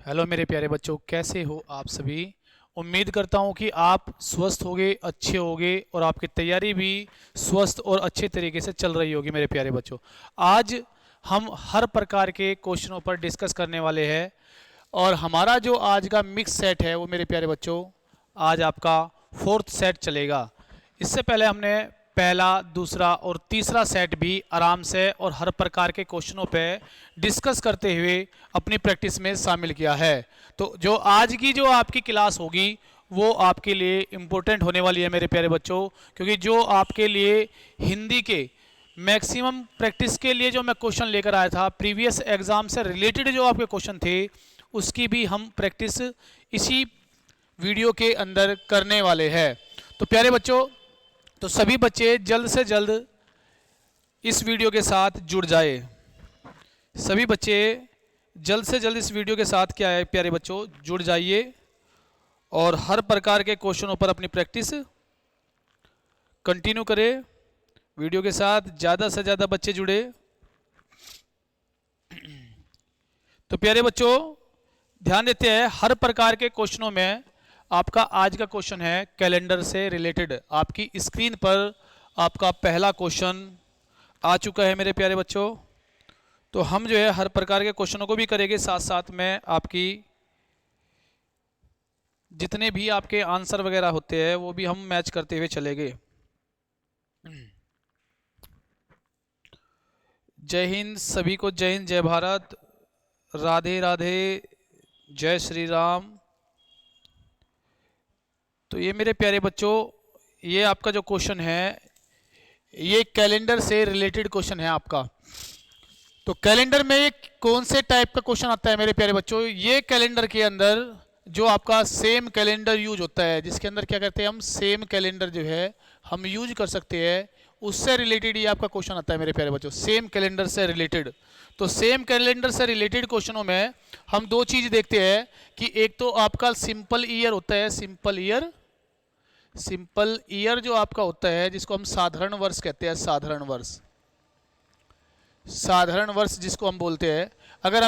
Hello मेरे प्यारे बच्चों, कैसे हो आप सभी। उम्मीद करता हूँ कि आप स्वस्थ होगे, अच्छे होगे और आपकी तैयारी भी स्वस्थ और अच्छे तरीके से चल रही होगी। मेरे प्यारे बच्चों, आज हम हर प्रकार के क्वेश्चनों पर डिस्कस करने वाले हैं और हमारा जो आज का मिक्स सेट है वो मेरे प्यारे बच्चों आज आपका फोर्थ सेट चलेगा। इससे पहले हमने पहला, दूसरा और तीसरा सेट भी आराम से और हर प्रकार के क्वेश्चनों पे डिस्कस करते हुए अपनी प्रैक्टिस में शामिल किया है। तो जो आज की जो आपकी क्लास होगी वो आपके लिए इम्पोर्टेंट होने वाली है मेरे प्यारे बच्चों, क्योंकि जो आपके लिए हिंदी के मैक्सिमम प्रैक्टिस के लिए जो मैं क्वेश्चन लेकर आया था प्रीवियस एग्जाम से रिलेटेड, जो आपके क्वेश्चन थे उसकी भी हम प्रैक्टिस इसी वीडियो के अंदर करने वाले हैं। तो प्यारे बच्चों, तो सभी बच्चे जल्द से जल्द इस वीडियो के साथ जुड़ जाए। सभी बच्चे जल्द से जल्द इस वीडियो के साथ क्या है प्यारे बच्चों, जुड़ जाइए और हर प्रकार के क्वेश्चनों पर अपनी प्रैक्टिस कंटिन्यू करें। वीडियो के साथ ज़्यादा से ज़्यादा बच्चे जुड़े। तो प्यारे बच्चों, ध्यान देते हैं हर प्रकार के क्वेश्चनों में आपका आज का क्वेश्चन है कैलेंडर से रिलेटेड। आपकी स्क्रीन पर आपका पहला क्वेश्चन आ चुका है मेरे प्यारे बच्चों। तो हम जो है हर प्रकार के क्वेश्चनों को भी करेंगे, साथ साथ में आपकी जितने भी आपके आंसर वगैरह होते हैं वो भी हम मैच करते हुए चलेंगे। जय हिंद सभी को, जय हिंद, जय भारत, राधे राधे, जय श्री राम। तो ये मेरे प्यारे बच्चों, ये आपका जो क्वेश्चन है ये कैलेंडर से रिलेटेड क्वेश्चन है आपका। तो कैलेंडर में कौन से टाइप का क्वेश्चन आता है मेरे प्यारे बच्चों, ये कैलेंडर के अंदर जो आपका सेम कैलेंडर यूज होता है, जिसके अंदर क्या करते हैं हम सेम कैलेंडर जो है हम यूज कर सकते हैं, उससे रिलेटेड ये आपका क्वेश्चन आता है मेरे प्यारे बच्चों, सेम कैलेंडर से रिलेटेड। तो सेम कैलेंडर से रिलेटेड क्वेश्चनों में हम दो चीज देखते हैं कि एक तो आपका सिंपल ईयर होता है, सिंपल ईयर, सिंपल ईयर जो आपका होता है जिसको हम साधारण वर्ष कहते हैं, साधारण वर्ष, साधारण वर्ष जिसको हम बोलते हैं। अगर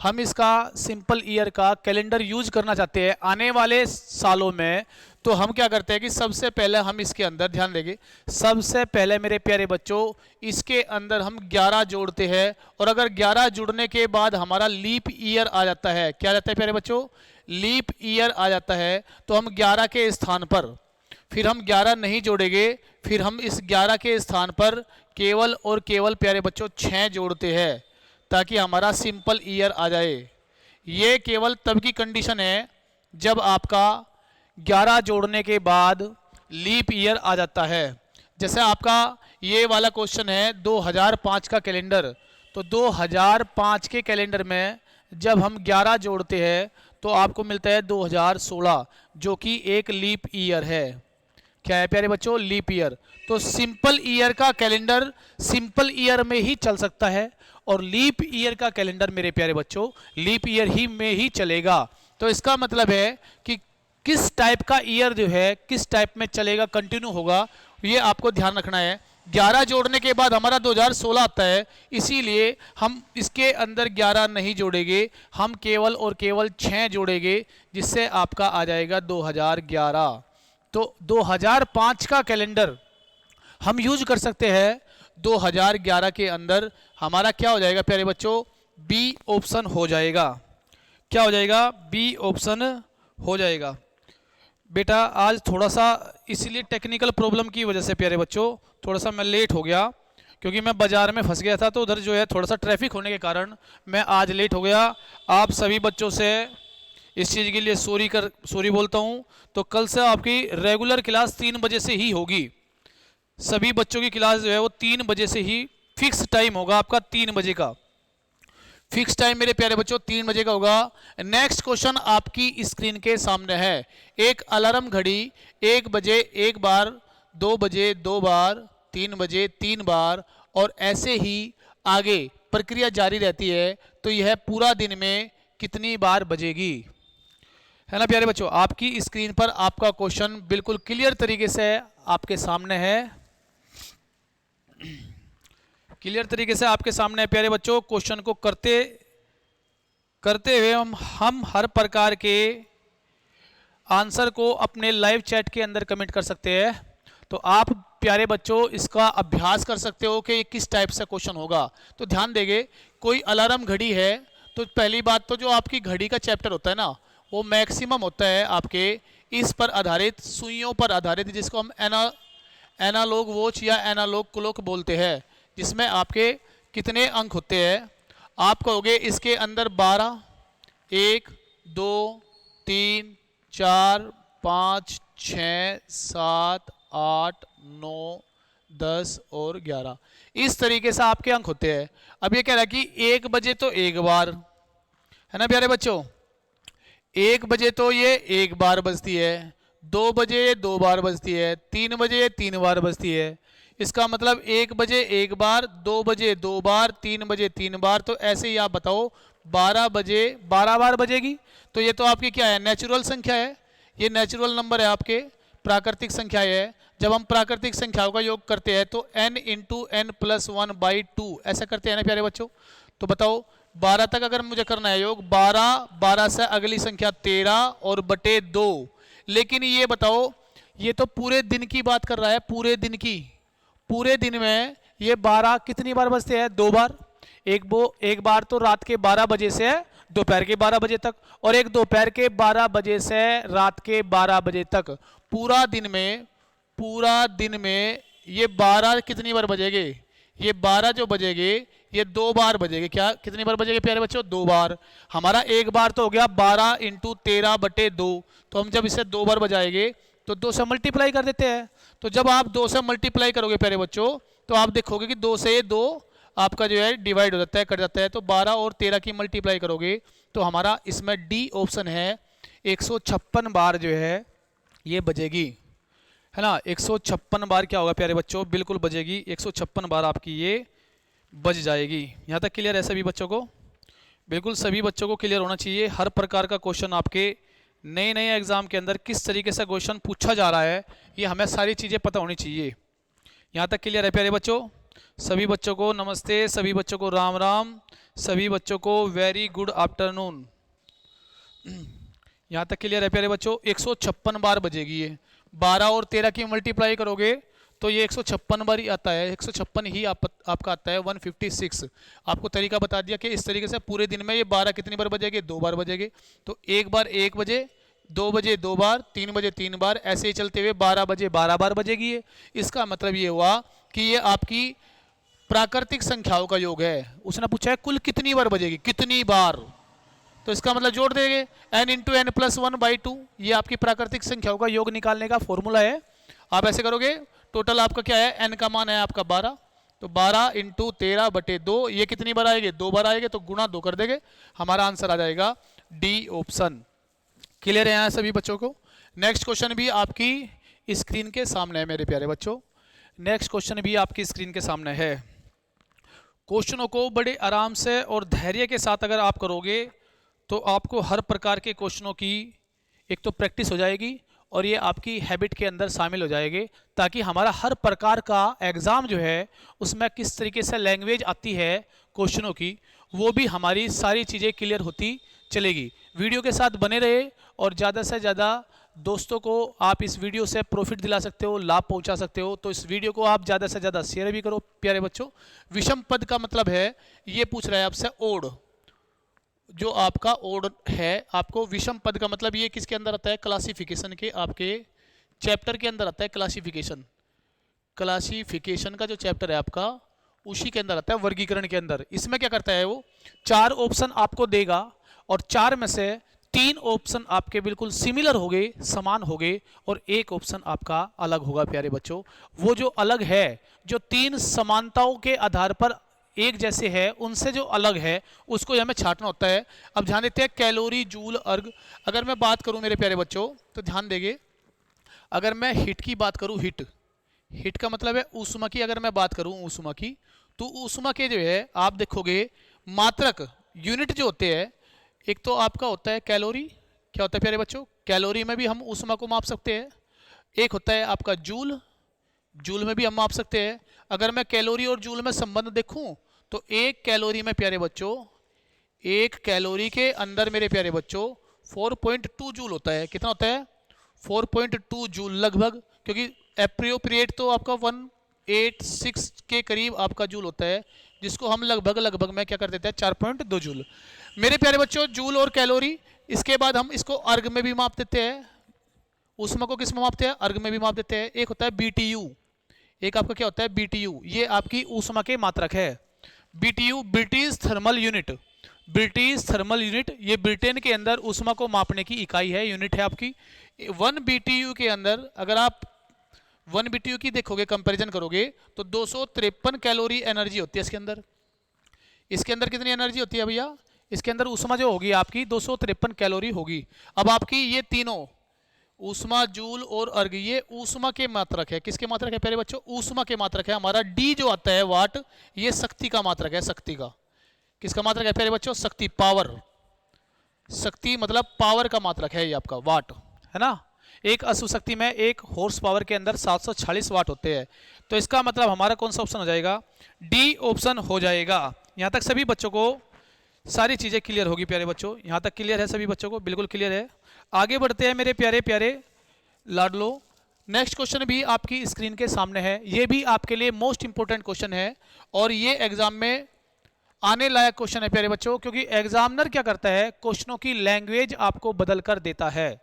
हम इसका सिंपल ईयर का कैलेंडर यूज करना चाहते हैं आने वाले सालों में, तो हम क्या करते हैं कि सबसे पहले हम इसके अंदर ध्यान देंगे, सबसे पहले मेरे प्यारे बच्चों इसके अंदर हम 11 जोड़ते हैं और अगर 11 जुड़ने के बाद हमारा लीप ईयर आ जाता है, क्या आ जाता है प्यारे बच्चों, लीप ईयर आ जाता है, तो हम 11 के स्थान पर फिर हम 11 नहीं जोड़ेंगे, फिर हम इस 11 के स्थान पर केवल और केवल प्यारे बच्चों 6 जोड़ते हैं ताकि हमारा सिंपल ईयर आ जाए। ये केवल तब की कंडीशन है जब आपका 11 जोड़ने के बाद लीप ईयर आ जाता है। जैसे आपका ये वाला क्वेश्चन है 2005 का कैलेंडर, तो 2005 के कैलेंडर में जब हम 11 जोड़ते हैं तो आपको मिलता है 2016, जो कि एक लीप ईयर है। क्या है प्यारे बच्चों, लीप ईयर। तो सिंपल ईयर का कैलेंडर सिंपल ईयर में ही चल सकता है और लीप ईयर का कैलेंडर मेरे प्यारे बच्चों लीप ईयर ही में ही चलेगा। तो इसका मतलब है कि किस टाइप का ईयर जो है किस टाइप में चलेगा, कंटिन्यू होगा, ये आपको ध्यान रखना है। 11 जोड़ने के बाद हमारा 2016 आता है, इसीलिए हम इसके अंदर 11 नहीं जोड़ेंगे, हम केवल और केवल 6 जोड़ेंगे, जिससे आपका आ जाएगा 2011। तो 2005 का कैलेंडर हम यूज कर सकते हैं 2011 के अंदर। हमारा क्या हो जाएगा प्यारे बच्चों, बी ऑप्शन हो जाएगा। क्या हो जाएगा, बी ऑप्शन हो जाएगा। बेटा आज थोड़ा सा इसीलिए टेक्निकल प्रॉब्लम की वजह से प्यारे बच्चों थोड़ा सा मैं लेट हो गया, क्योंकि मैं बाजार में फंस गया था, तो उधर जो है थोड़ा सा ट्रैफिक होने के कारण मैं आज लेट हो गया। आप सभी बच्चों से इस चीज़ के लिए सॉरी बोलता हूँ। तो कल से आपकी रेगुलर क्लास 3 बजे से ही होगी। सभी बच्चों की क्लास जो है वो 3 बजे से ही फिक्स टाइम होगा आपका, 3 बजे का फिक्स टाइम मेरे प्यारे बच्चों 3 बजे का होगा। नेक्स्ट क्वेश्चन आपकी स्क्रीन के सामने है। एक अलार्म घड़ी 1 बजे 1 बार, 2 बजे 2 बार, 3 बजे 3 बार और ऐसे ही आगे प्रक्रिया जारी रहती है, तो यह पूरा दिन में कितनी बार बजेगी, है ना प्यारे बच्चों। आपकी स्क्रीन पर आपका क्वेश्चन बिल्कुल क्लियर तरीके से आपके सामने है, क्लियर तरीके से आपके सामने है प्यारे बच्चों। क्वेश्चन को करते करते हुए हम हर प्रकार के आंसर को अपने लाइव चैट के अंदर कमेंट कर सकते हैं। तो आप प्यारे बच्चों इसका अभ्यास कर सकते हो कि ये किस टाइप से क्वेश्चन होगा। तो ध्यान देंगे, कोई अलार्म घड़ी है तो पहली बात तो जो आपकी घड़ी का चैप्टर होता है ना, वो मैक्सिमम होता है आपके इस पर आधारित, सुइयों पर आधारित, जिसको हम एनालॉग वॉच या एनालॉग क्लॉक बोलते हैं, जिसमें आपके कितने अंक होते हैं। आप कहोगे इसके अंदर 12, 1, 2, 3, 4, 5, 6, 7, 8, 9, 10 और 11, इस तरीके से आपके अंक होते हैं। अब ये कह रहा है कि 1 बजे तो एक बार है ना प्यारे बच्चों, 1 बजे तो ये एक बार बजती है, 2 बजे ये 2 बार बजती है, 3 बजे ये 3 बार बजती है। इसका मतलब 1 बजे एक बार, 2 बजे 2 बार, 3 बजे 3 बार। तो ऐसे ही आप बताओ 12 बजे 12 बार बजेगी। तो ये तो आपकी क्या है, नेचुरल संख्या है, ये नेचुरल नंबर है, आपके प्राकृतिक संख्या है। जब हम प्राकृतिक संख्याओं का योग करते हैं तो n इंटू एन प्लस 1/2 ऐसा करते हैं ना प्यारे बच्चों। तो बताओ 12 तक अगर मुझे करना है योग, 12, 12 से अगली संख्या 13 और बटे 2। लेकिन ये बताओ, ये तो पूरे दिन की बात कर रहा है, पूरे दिन की। पूरे दिन में ये 12 कितनी बार बजते हैं, 2 बार। एक बार तो रात के 12 बजे से दोपहर के 12 बजे तक, और एक दोपहर के 12 बजे से रात के 12 बजे तक। पूरा दिन में ये 12 कितनी बार बजेंगे, ये 12 जो बजेंगे ये 2 बार बजेंगे। क्या कितनी बार बजेंगे प्यारे बच्चों, 2 बार। हमारा एक बार तो हो गया 12 इंटू 13/2। तो हम जब इसे 2 बार बजाएंगे तो 2 से मल्टीप्लाई कर देते हैं। तो जब आप 2 से मल्टीप्लाई करोगे प्यारे बच्चों, तो आप देखोगे कि 2 से 2 आपका जो है डिवाइड हो जाता है, कट जाता है। तो 12 और 13 की मल्टीप्लाई करोगे तो हमारा इसमें डी ऑप्शन है, 156 बार जो है ये बजेगी, है ना। 156 बार क्या होगा प्यारे बच्चों, बिल्कुल बजेगी, 156 बार आपकी ये बज जाएगी। यहाँ तक क्लियर है सभी बच्चों को, बिल्कुल सभी बच्चों को क्लियर होना चाहिए। हर प्रकार का क्वेश्चन आपके नए नए एग्जाम के अंदर किस तरीके से क्वेश्चन पूछा जा रहा है, ये हमें सारी चीज़ें पता होनी चाहिए। यहाँ तक क्लियर है प्यारे बच्चों, सभी बच्चों को नमस्ते, सभी बच्चों को राम राम, सभी बच्चों को वेरी गुड आफ्टरनून। यहाँ तक क्लियर है प्यारे बच्चों, 156 बार बजेगी ये। 12 और 13 की मल्टीप्लाई करोगे तो ये 156 बार ही आता है, 156 ही आपका आता है, 156। आपको तरीका बता दिया कि इस तरीके से पूरे दिन में ये 12 कितनी बार बजेगी, 2 बार बजेगी। तो एक बार 1 बजे, 2 बजे 2 बार, 3 बजे 3 बार, ऐसे ही चलते हुए 12 बजे 12 बार बजेगी ये। इसका मतलब ये हुआ कि ये आपकी प्राकृतिक संख्याओं का योग है। उसने पूछा है कुल कितनी बार बजेगी, कितनी बार, तो इसका मतलब जोड़ देंगे n इंटू एन प्लस 1/2। ये आपकी प्राकृतिक संख्याओं का योग निकालने का फॉर्मूला है। आप ऐसे करोगे, टोटल आपका क्या है, n का मान है आपका 12, तो 12 इंटू 13/2, ये कितनी बार आएगी, 2 बार आएगी, तो गुणा 2 कर देंगे, हमारा आंसर आ जाएगा डी ऑप्शन। क्लियर है यहाँ सभी बच्चों को। नेक्स्ट क्वेश्चन भी आपकी स्क्रीन के सामने है मेरे प्यारे बच्चों, नेक्स्ट क्वेश्चन भी आपकी स्क्रीन के सामने है। क्वेश्चनों को बड़े आराम से और धैर्य के साथ अगर आप करोगे तो आपको हर प्रकार के क्वेश्चनों की एक तो प्रैक्टिस हो जाएगी और ये आपकी हैबिट के अंदर शामिल हो जाएंगे, ताकि हमारा हर प्रकार का एग्ज़ाम जो है उसमें किस तरीके से लैंग्वेज आती है क्वेश्चनों की, वो भी हमारी सारी चीज़ें क्लियर होती चलेगी। वीडियो के साथ बने रहे और ज़्यादा से ज़्यादा दोस्तों को आप इस वीडियो से प्रॉफिट दिला सकते हो, लाभ पहुंचा सकते हो। तो इस वीडियो को आप ज़्यादा से ज़्यादा शेयर भी करो प्यारे बच्चों। विषम पद का मतलब है, ये पूछ रहा है आपसे ओड, जो आपका ओड है, आपको विषम पद का मतलब ये किसके अंदर आता है, क्लासिफिकेशन के आपके चैप्टर के अंदर आता है। क्लासिफिकेशन का जो चैप्टर है आपका, उसी के अंदर आता है, वर्गीकरण के अंदर। इसमें क्या करता है वो, 4 ऑप्शन आपको देगा और 4 में से 3 ऑप्शन आपके बिल्कुल सिमिलर होंगे, समान होंगे, और 1 ऑप्शन आपका अलग होगा प्यारे बच्चों। वो जो अलग है, जो 3 समानताओं के आधार पर एक जैसे है, उनसे जो अलग है उसको हमें छांटना होता है। अब ध्यान देते हैं, कैलोरी, जूल, अर्ग। अगर मैं बात करूं मेरे प्यारे बच्चों तो ध्यान देंगे, अगर मैं हिट की बात करूं, हिट का मतलब है ऊष्मा की। अगर मैं बात करूं ऊष्मा की, तो ऊष्मा के जो है आप देखोगे मात्रक यूनिट जो होते हैं, एक तो आपका होता है कैलोरी, क्या होता है प्यारे बच्चों, कैलोरी में भी हम ऊष्मा को माप सकते हैं। एक होता है आपका जूल, जूल में भी हम माप सकते हैं। अगर मैं कैलोरी और जूल में संबंध देखूं तो 1 कैलोरी में प्यारे बच्चों एक कैलोरी के अंदर मेरे प्यारे बच्चों 4.2 जूल होता है। कितना होता है? 4.2 जूल लगभग, क्योंकि एप्रोप्रिएट तो आपका 186 के करीब आपका जूल होता है, जिसको हम लगभग में क्या कर देते हैं 4.2 जूल। मेरे प्यारे बच्चों जूल और कैलोरी, इसके बाद हम इसको अर्ग में भी माप देते हैं। ऊष्मा को किस में मापते हैं? अर्ग में भी माप देते हैं। एक होता है BTU, एक आपका क्या होता है BTU, ये आपकी ऊष्मा के मात्रक है। BTU British thermal unit, British thermal unit, ये ब्रिटेन के अंदर ऊष्मा को मापने की इकाई है, यूनिट है आपकी। 1 BTU के अंदर अगर आप 1 BTU की देखोगे, कंपैरिजन करोगे तो 253 कैलोरी एनर्जी होती है इसके अंदर। इसके अंदर कितनी एनर्जी होती है भैया? इसके अंदर ऊष्मा जो होगी आपकी 253 कैलोरी होगी। अब आपकी ये तीनों ऊष्मा, जूल और अर्ग, ये ऊष्मा के मात्रक है। किसके मात्रक है प्यारे बच्चों? ऊष्मा के मात्रक है। हमारा डी जो आता है वाट, ये शक्ति का मात्रक है, शक्ति का। किसका मात्रक है प्यारे बच्चों? शक्ति, पावर। शक्ति मतलब पावर का मात्रक है ये आपका वाट, है ना। एक अश्व शक्ति में एक हॉर्स पावर के अंदर 740 वाट होते हैं। तो इसका मतलब हमारा कौन सा ऑप्शन हो जाएगा? डी ऑप्शन हो जाएगा। यहाँ तक सभी बच्चों को सारी चीजें क्लियर होगी प्यारे बच्चों? यहाँ तक क्लियर है सभी बच्चों को? बिल्कुल क्लियर है। आगे बढ़ते हैं मेरे प्यारे प्यारे लाडलो। नेक्स्ट क्वेश्चन भी आपकी स्क्रीन के सामने है। ये भी आपके लिए मोस्ट इंपोर्टेंट क्वेश्चन है और ये एग्जाम में आने लायक क्वेश्चन है प्यारे बच्चों, क्योंकि एग्जामिनर क्या करता है, क्वेश्चनों की लैंग्वेज आपको बदल कर देता है।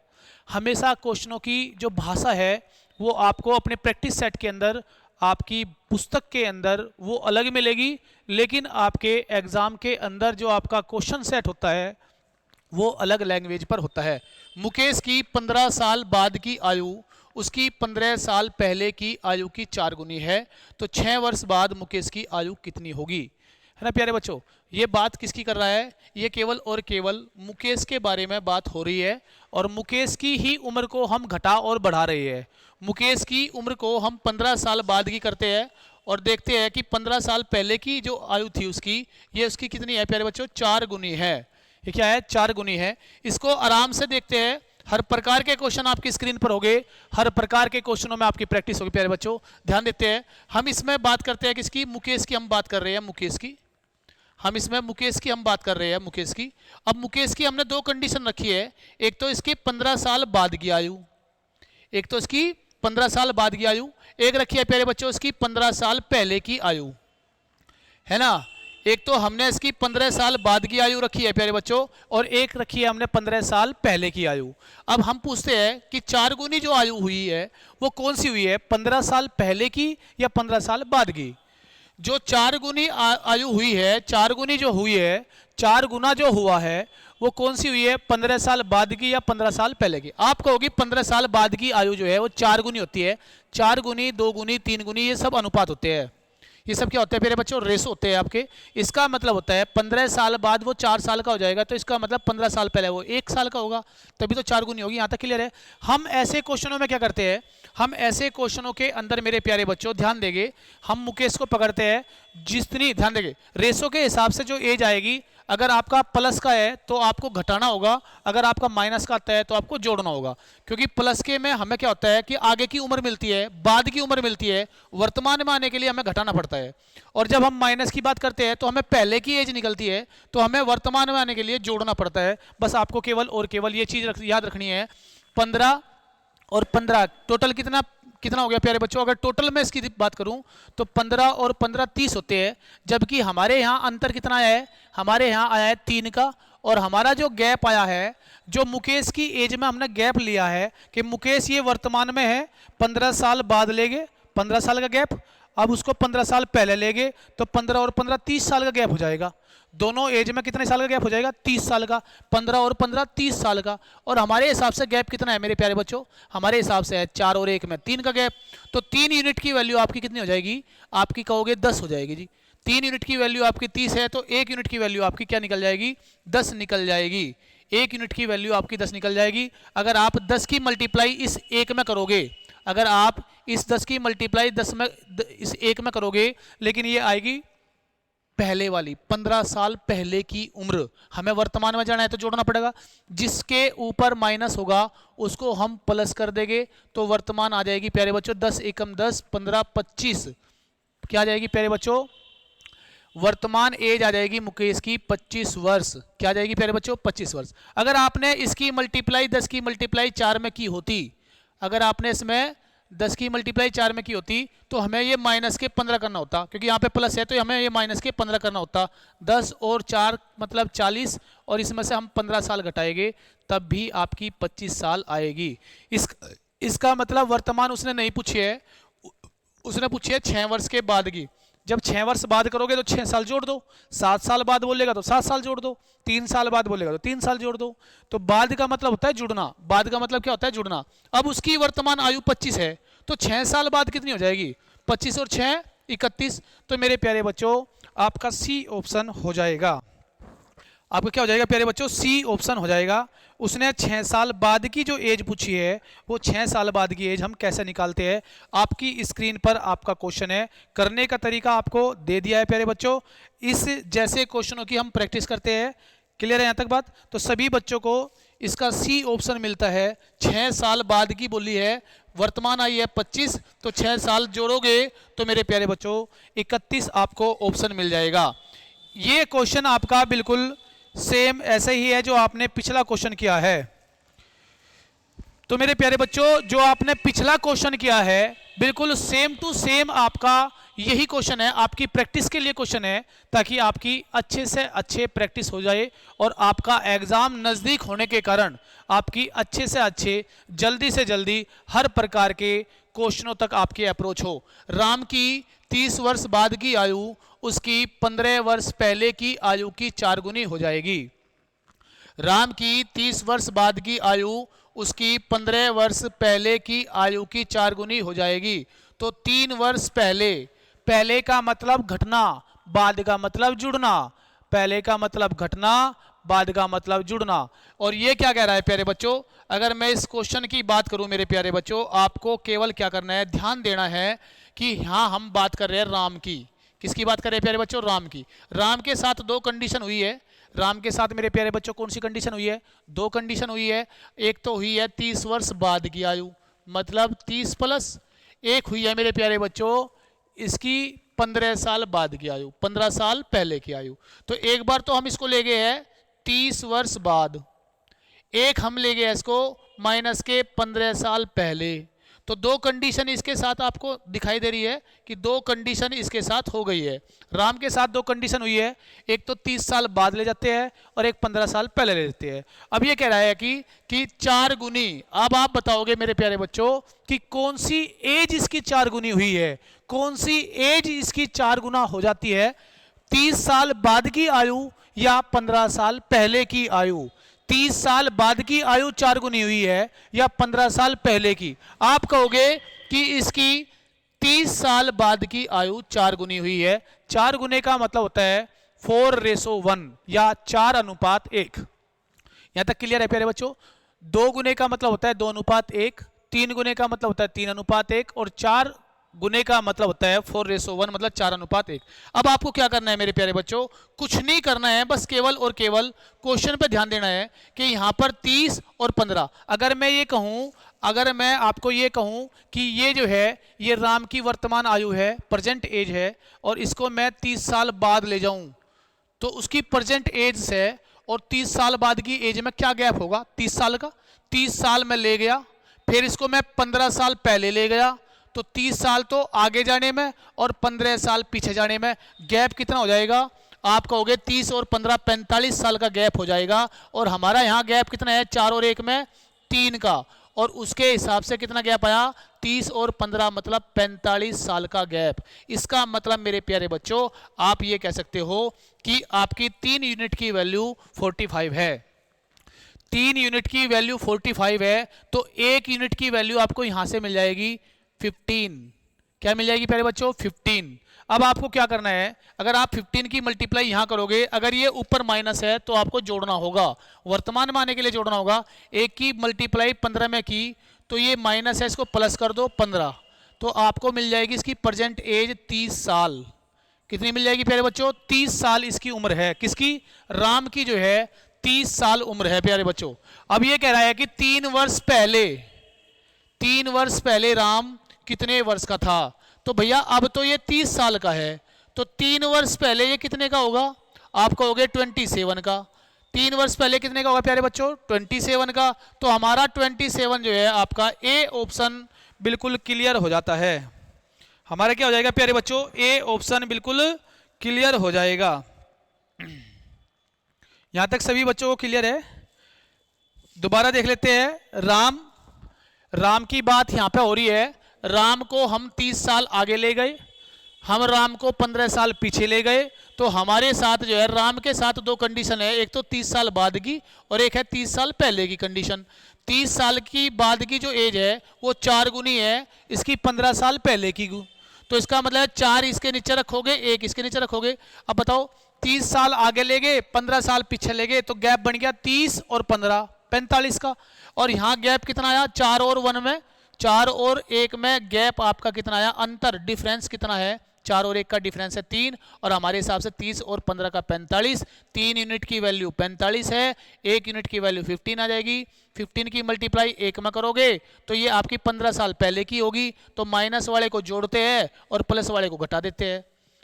हमेशा क्वेश्चनों की जो भाषा है वो आपको अपने प्रैक्टिस सेट के अंदर, आपकी पुस्तक के अंदर वो अलग मिलेगी, लेकिन आपके एग्जाम के अंदर जो आपका क्वेश्चन सेट होता है वो अलग लैंग्वेज पर होता है। मुकेश की 15 साल बाद की आयु उसकी 15 साल पहले की आयु की 4 गुनी है, तो 6 वर्ष बाद मुकेश की आयु कितनी होगी, है ना प्यारे बच्चों। ये बात किसकी कर रहा है? ये केवल और केवल मुकेश के बारे में बात हो रही है और मुकेश की ही उम्र को हम घटा और बढ़ा रहे हैं। मुकेश की उम्र को हम 15 साल बाद की करते हैं और देखते हैं कि 15 साल पहले की जो आयु थी उसकी, ये उसकी कितनी है प्यारे बच्चों? 4 गुनी है। ये क्या है? 4 गुनी है। इसको आराम से देखते हैं। हर प्रकार के क्वेश्चन आपकी स्क्रीन पर होंगे, हर प्रकार के क्वेश्चनों में आपकी प्रैक्टिस होगी प्यारे बच्चों। ध्यान देते हैं। हम इसमें बात करते हैं किसकी? मुकेश की हम बात कर रहे हैं, मुकेश की। हम इसमें मुकेश की हम बात कर रहे हैं, मुकेश की। अब मुकेश की हमने 2 कंडीशन रखी है। एक तो इसकी 15 साल बाद की आयु, एक तो इसकी 15 साल बाद की आयु, एक रखी है प्यारे बच्चों इसकी 15 साल पहले की आयु, है ना। एक तो हमने इसकी 15 साल बाद की आयु रखी है प्यारे बच्चों और एक रखी है हमने 15 साल पहले की आयु। अब हम पूछते हैं कि 4 गुनी जो आयु हुई है वो कौन सी हुई है? 15 साल पहले की या 15 साल बाद की? जो 4 गुनी आयु हुई है, 4 गुनी जो हुई है, 4 गुना जो हुआ है वो कौन सी हुई है? 15 साल बाद की या 15 साल पहले की? आप कहोगे 15 साल बाद की आयु जो है वो 4 गुनी होती है। 4 गुनी, 2 गुनी, 3 गुनी, ये सब अनुपात होते हैं। ये सब क्या होते हैं मेरे बच्चों? रेशो होते हैं आपके। इसका मतलब होता है 15 साल बाद वो 4 साल का हो जाएगा, तो इसका मतलब 15 साल पहले वो 1 साल का होगा, तभी तो 4 गुनी होगी। यहाँ तक क्लियर है। हम ऐसे क्वेश्चनों में क्या करते हैं? हम ऐसे क्वेश्चनों के अंदर मेरे प्यारे बच्चों ध्यान देंगे, हम मुकेश को पकड़ते हैं, जितनी ध्यान देंगे रेशो के हिसाब से जो एज आएगी, अगर आपका प्लस का है तो आपको घटाना होगा, अगर आपका माइनस का आता है तो आपको जोड़ना होगा। क्योंकि प्लस के में हमें क्या होता है कि आगे की उम्र मिलती है, बाद की उम्र मिलती है, वर्तमान में आने के लिए हमें घटाना पड़ता है। और जब हम माइनस की बात करते हैं तो हमें पहले की एज निकलती है, तो हमें वर्तमान में आने के लिए जोड़ना पड़ता है। बस आपको केवल और केवल ये चीज याद रखनी है। 15 और 15 टोटल कितना कितना हो गया प्यारे बच्चों? अगर टोटल में इसकी बात करूं तो 15 और 15 30 होते हैं, जबकि हमारे यहाँ अंतर कितना आया है? हमारे यहाँ आया है 3 का। और हमारा जो गैप आया है, जो मुकेश की एज में हमने गैप लिया है कि मुकेश ये वर्तमान में है, 15 साल बाद लेंगे, 15 साल का गैप, अब उसको 15 साल पहले लेंगे तो 15 और 15 30 साल का गैप हो जाएगा। दोनों एज में कितने साल का गैप हो जाएगा? 30 साल का। 15 और 15 30 साल का। और हमारे हिसाब से गैप कितना है मेरे प्यारे बच्चों? हमारे हिसाब से है 4 और 1 में 3 का गैप। तो 3 यूनिट की वैल्यू आपकी कितनी हो जाएगी? आपकी कहोगे 10 हो जाएगी जी। 3 यूनिट की वैल्यू आपकी 30 है तो 1 यूनिट की वैल्यू आपकी क्या निकल जाएगी? 10 निकल जाएगी। 1 यूनिट की वैल्यू आपकी 10 निकल जाएगी। अगर आप 10 की मल्टीप्लाई इस 1 में करोगे, अगर आप इस 10 की मल्टीप्लाई 10 में इस 1 में करोगे, लेकिन ये आएगी पहले वाली 15 साल पहले की उम्र। हमें वर्तमान में जाना है तो जोड़ना पड़ेगा, जिसके ऊपर माइनस होगा उसको हम प्लस कर देंगे तो वर्तमान आ जाएगी प्यारे बच्चों 10 एकम 10 15 25। क्या आ जाएगी प्यारे बच्चों? वर्तमान एज आ जाएगी मुकेश की 25 वर्ष। क्या आ जाएगी प्यारे बच्चों? 25 वर्ष। अगर आपने इसकी मल्टीप्लाई 10 की मल्टीप्लाई 4 में की होती, अगर आपने इसमें 10 की मल्टीप्लाई 4 में की होती तो हमें ये माइनस के 15 करना होता, क्योंकि यहाँ पे प्लस है तो हमें ये माइनस के 15 करना होता। 10 और 4 मतलब 40, और इसमें से हम 15 साल घटाएंगे तब भी आपकी 25 साल आएगी। इसका मतलब वर्तमान उसने नहीं पूछी है, उसने पूछी है 6 वर्ष के बाद की। जब 6 वर्ष बाद करोगे तो 6 साल जोड़ दो, 7 साल बाद बोलेगा तो 7 साल जोड़ दो, 3 साल बाद बोलेगा तो 3 साल जोड़ दो। तो बाद का मतलब होता है जुड़ना, बाद का मतलब क्या होता है? जुड़ना। अब उसकी वर्तमान आयु 25 है तो 6 साल बाद कितनी हो जाएगी? 25 और 6 31। तो मेरे प्यारे बच्चों आपका सी ऑप्शन हो जाएगा। आपका क्या हो जाएगा प्यारे बच्चों? सी ऑप्शन हो जाएगा। उसने 6 साल बाद की जो एज पूछी है वो 6 साल बाद की एज हम कैसे निकालते हैं, आपकी स्क्रीन पर आपका क्वेश्चन है। करने का तरीका आपको दे दिया है प्यारे बच्चों। इस जैसे क्वेश्चनों की हम प्रैक्टिस करते हैं। क्लियर है यहाँ तक बात? तो सभी बच्चों को इसका सी ऑप्शन मिलता है। 6 साल बाद की बोली है, वर्तमान आई है 25, तो 6 साल जोड़ोगे तो मेरे प्यारे बच्चों 31 आपको ऑप्शन मिल जाएगा। ये क्वेश्चन आपका बिल्कुल सेम ऐसे ही है जो आपने पिछला क्वेश्चन किया है। तो मेरे प्यारे बच्चों जो आपने पिछला क्वेश्चन किया है बिल्कुल सेम टू सेम आपका यही क्वेश्चन है, आपकी प्रैक्टिस के लिए क्वेश्चन है, ताकि आपकी अच्छे से अच्छे प्रैक्टिस हो जाए और आपका एग्जाम नज़दीक होने के कारण आपकी अच्छे से अच्छे जल्दी से जल्दी हर प्रकार के क्वेश्चनों तक आपकी अप्रोच हो। राम की 30 वर्ष बाद की आयु उसकी 15 वर्ष पहले की आयु की 4 गुनी हो जाएगी। राम की 30 वर्ष बाद की आयु उसकी 15 वर्ष पहले की आयु की 4 गुनी हो जाएगी। तो 3 वर्ष पहले, पहले का मतलब घटना, बाद का मतलब जुड़ना, पहले का मतलब घटना, बाद का मतलब जुड़ना। और ये क्या कह रहा है प्यारे बच्चों? अगर मैं इस क्वेश्चन की बात करूं मेरे प्यारे बच्चों, आपको केवल क्या करना है, ध्यान देना है कि हाँ हम बात कर रहे हैं राम की। किसकी बात कर रहे हैं प्यारे बच्चों? राम की। राम के साथ 2 कंडीशन हुई है। राम के साथ मेरे प्यारे बच्चों कौन सी कंडीशन हुई है? 2 कंडीशन हुई है। एक तो हुई है 30 वर्ष बाद की आयु, मतलब 30 प्लस, एक हुई है मेरे प्यारे बच्चों इसकी 15 साल बाद की आयु, 15 साल पहले की आयु। तो एक बार तो हम इसको ले गए हैं 30 वर्ष बाद, एक हम ले गए इसको माइनस के 15 साल पहले। तो 2 कंडीशन इसके साथ आपको दिखाई दे रही है कि 2 कंडीशन इसके साथ हो गई है। राम के साथ 2 कंडीशन हुई है, एक तो 30 साल बाद ले जाते हैं और एक 15 साल पहले ले जाते हैं। अब ये कह रहा है कि 4 गुनी। अब आप बताओगे मेरे प्यारे बच्चों कि कौन सी एज इसकी 4 गुनी हुई है, कौन सी एज इसकी 4 गुना हो जाती है? 30 साल बाद की आयु या 15 साल पहले की आयु? 30 साल बाद की आयु 4 गुनी हुई है या 15 साल पहले की? आप कहोगे कि इसकी 30 साल बाद की आयु 4 गुनी हुई है। 4 गुने का मतलब होता है 4:1 या 4:1। यहां तक क्लियर है प्यारे बच्चों? 2 गुने का मतलब होता है 2:1, 3 गुने का मतलब होता है 3:1 और 4 गुने का मतलब होता है 4:1 मतलब 4:1। अब आपको क्या करना है मेरे प्यारे बच्चों? कुछ नहीं करना है, बस केवल और केवल क्वेश्चन पे ध्यान देना है कि यहाँ पर 30 और 15, अगर मैं ये कहूँ, अगर मैं आपको ये कहूँ कि ये जो है ये राम की वर्तमान आयु है, प्रेजेंट एज है, और इसको मैं 30 साल बाद ले जाऊँ तो उसकी प्रेजेंट एज से और 30 साल बाद की एज में क्या गैप होगा? 30 साल का। 30 साल में ले गया, फिर इसको मैं 15 साल पहले ले गया, तो 30 साल तो आगे जाने में और 15 साल पीछे जाने में गैप कितना हो जाएगा? आप कहोगे 30 और 15 45 साल का गैप हो जाएगा। और हमारा यहाँ गैप कितना है? 4 और 1 में 3 का, और उसके हिसाब से कितना गैप आया? 30 और 15 मतलब 45 साल का गैप। इसका मतलब मेरे प्यारे बच्चों आप ये कह सकते हो कि आपकी 3 यूनिट की वैल्यू 45 है। 3 यूनिट की वैल्यू 45 है तो 1 यूनिट की वैल्यू आपको यहां से मिल जाएगी 15। क्या मिल जाएगी प्यारे बच्चों? 15। अब आपको क्या करना है, अगर आप 15 की मल्टीप्लाई यहां करोगे, अगर ये ऊपर माइनस है तो आपको जोड़ना होगा, वर्तमान में आने के लिए जोड़ना होगा। 1 की मल्टीप्लाई 15 में की तो ये माइनस है, इसको प्लस कर दो 15, तो आपको मिल जाएगी इसकी प्रेजेंट एज 30 साल। कितनी मिल जाएगी प्यारे बच्चों? 30 साल इसकी उम्र है। किसकी? राम की जो है 30 साल उम्र है प्यारे बच्चों। अब ये कह रहा है कि 3 वर्ष पहले राम कितने वर्ष का था? तो भैया अब तो ये 30 साल का है, तो 3 वर्ष पहले ये कितने का होगा? आप कहोगे 27 का। 3 वर्ष पहले कितने का होगा प्यारे बच्चों? 27 का। तो हमारा 27 जो है आपका ए ऑप्शन बिल्कुल क्लियर हो जाता है। हमारा क्या हो जाएगा प्यारे बच्चों? ए ऑप्शन बिल्कुल क्लियर हो जाएगा। यहां तक सभी बच्चों को क्लियर है? दोबारा देख लेते हैं। राम की बात यहां पे हो रही है। राम को हम 30 साल आगे ले गए, हम राम को 15 साल पीछे ले गए। तो हमारे साथ जो है राम के साथ दो कंडीशन है, एक तो 30 साल बाद की और एक है 30 साल पहले की कंडीशन। 30 साल की बाद की जो एज है वो 4 गुनी है इसकी 15 साल पहले की। तो इसका मतलब है 4 इसके नीचे रखोगे, 1 इसके नीचे रखोगे। अब बताओ 30 साल आगे ले गए, 15 साल पीछे ले गए, तो गैप बन गया 30 और 15 45 का। और यहाँ गैप कितना आया? 4 और 1 में, 4 और 1 में गैप आपका कितना आया? अंतर, डिफरेंस कितना है? 4 और 1 का डिफरेंस है 3, और हमारे हिसाब से 30 और 15 का 45। 3 यूनिट की वैल्यू 45 है, 1 यूनिट की वैल्यू 15 आ जाएगी। 15 की मल्टीप्लाई 1 में करोगे तो ये आपकी 15 साल पहले की होगी। तो माइनस वाले को जोड़ते हैं और प्लस वाले को घटा देते हैं,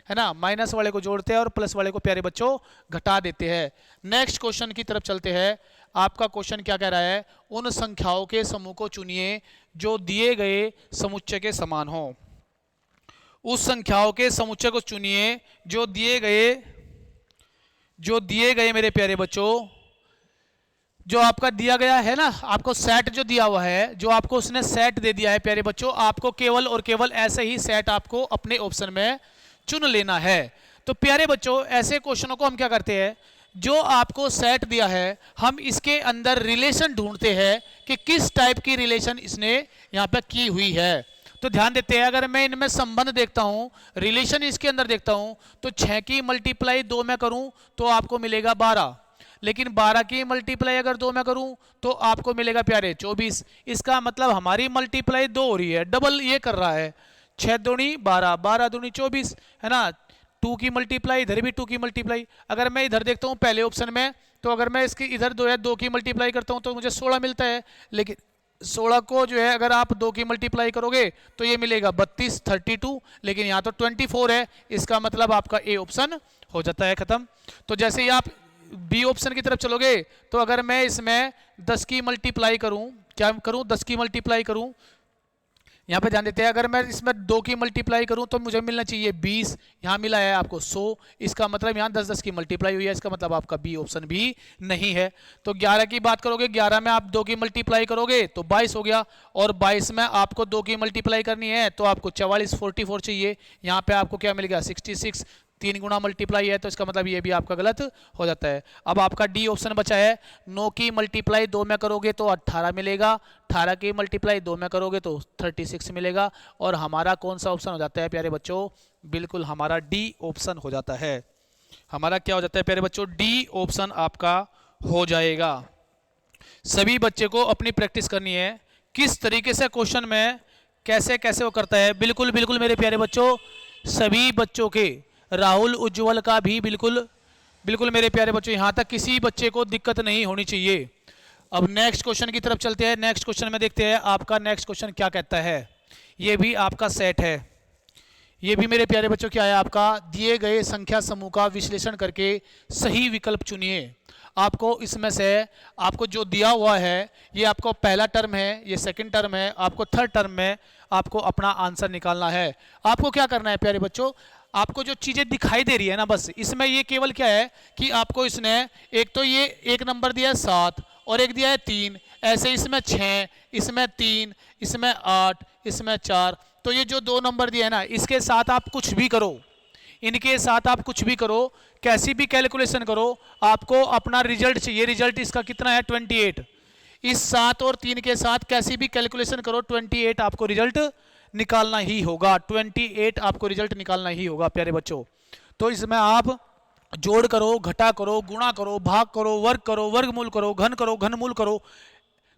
है ना। माइनस वाले को जोड़ते हैं और प्लस वाले को प्यारे बच्चों घटा देते हैं। नेक्स्ट क्वेश्चन की तरफ चलते हैं। आपका क्वेश्चन क्या कह रहा है? उन संख्याओं के समूह को चुनिए जो दिए गए समुच्चय के समान हो। उस संख्याओं के समुच्चय को चुनिए जो दिए गए मेरे प्यारे बच्चों, जो आपका दिया गया है ना, आपको सेट जो दिया हुआ है, जो आपको उसने सेट दे दिया है प्यारे बच्चों, आपको केवल और केवल ऐसे ही सेट आपको अपने ऑप्शन में चुन लेना है। तो प्यारे बच्चों ऐसे क्वेश्चनों को हम क्या करते हैं, जो आपको सेट दिया है हम इसके अंदर रिलेशन ढूंढते हैं कि किस टाइप की रिलेशन इसने यहाँ पे की हुई है। तो ध्यान देते हैं, अगर मैं इनमें संबंध देखता हूं, रिलेशन इसके अंदर देखता हूं, तो 6 की मल्टीप्लाई 2 में करूं तो आपको मिलेगा 12, लेकिन 12 की मल्टीप्लाई अगर 2 में करूं तो आपको मिलेगा प्यारे 24। इसका मतलब हमारी मल्टीप्लाई 2 हो रही है, डबल ये कर रहा है। 6 दूनी 12, 12 दूनी 24, है ना। 2 की मल्टीप्लाई, इधर भी 2 की मल्टीप्लाई। अगर मैं इधर देखता हूं पहले ऑप्शन में, तो अगर मैं इसकी इधर 2 की मल्टीप्लाई करता हूं तो मुझे 16 मिलता है, लेकिन 16 को जो है अगर आप 2 की मल्टीप्लाई करोगे तो ये मिलेगा 32, 32, लेकिन यहाँ तो 24 है। इसका मतलब आपका ए ऑप्शन हो जाता है खत्म। तो जैसे ही आप बी ऑप्शन की तरफ चलोगे, तो अगर मैं इसमें 10 की मल्टीप्लाई करूं, क्या करूं? 10 की मल्टीप्लाई करूं, यहाँ पे ध्यान देते हैं, अगर मैं इसमें 2 की मल्टीप्लाई करूं तो मुझे मिलना चाहिए 20, यहाँ मिला है आपको 100। इसका मतलब यहाँ 10 10 की मल्टीप्लाई हुई है, इसका मतलब आपका बी ऑप्शन भी नहीं है। तो 11 की बात करोगे, 11 में आप 2 की मल्टीप्लाई करोगे तो 22 हो गया, और 22 में आपको 2 की मल्टीप्लाई करनी है तो आपको 44 44 चाहिए। यहाँ पे आपको क्या मिल गया? 66, 3 गुना मल्टीप्लाई है, तो इसका मतलब ये भी आपका गलत हो जाता है। अब आपका डी ऑप्शन बचा है। 9 की मल्टीप्लाई 2 में करोगे तो 18 मिलेगा, 18 की मल्टीप्लाई 2 में करोगे तो 36 मिलेगा, और हमारा कौन सा ऑप्शन हो जाता है प्यारे बच्चों? बिल्कुल हमारा डी ऑप्शन हो जाता है। हमारा क्या हो जाता है प्यारे बच्चों? डी ऑप्शन आपका हो जाएगा। सभी बच्चे को अपनी प्रैक्टिस करनी है किस तरीके से क्वेश्चन में कैसे कैसे वो करता है। बिल्कुल बिल्कुल मेरे प्यारे बच्चों, सभी बच्चों के, राहुल उज्जवल का भी बिल्कुल बिल्कुल मेरे प्यारे बच्चों, यहां तक किसी बच्चे को दिक्कत नहीं होनी चाहिए। अब नेक्स्ट क्वेश्चन की तरफ चलते हैं। नेक्स्ट क्वेश्चन में देखते हैं आपका नेक्स्ट क्वेश्चन क्या कहता है। ये भी आपका सेट है। ये भी मेरे प्यारे बच्चों क्या है आपका? दिए गए संख्या समूह का विश्लेषण करके सही विकल्प चुनिए। आपको इसमें से आपको जो दिया हुआ है, ये आपको पहला टर्म है, ये सेकंड टर्म है, आपको थर्ड टर्म में आपको अपना आंसर निकालना है। आपको क्या करना है प्यारे बच्चों, आपको जो चीजें दिखाई दे रही है ना, बस इसमें ये केवल क्या है कि आपको इसने एक तो ये एक नंबर दिया है 7 और एक दिया है 3, ऐसे इसमें 6, इसमें 3, इसमें 8, इसमें 4। तो ये जो 2 नंबर दिया है ना, इसके साथ आप कुछ भी करो, इनके साथ आप कुछ भी करो, कैसी भी कैलकुलेशन करो, आपको अपना रिजल्ट चाहिए। रिजल्ट इसका कितना है? 28। इस 7 और 3 के साथ कैसी भी कैलकुलेशन करो, 28 आपको रिजल्ट निकालना ही होगा। 28 आपको रिजल्ट निकालना ही होगा प्यारे बच्चों। तो इसमें आप जोड़ करो, घटा करो, गुणा करो, भाग करो, वर्ग करो, वर्गमूल करो, घन करो, घनमूल करो,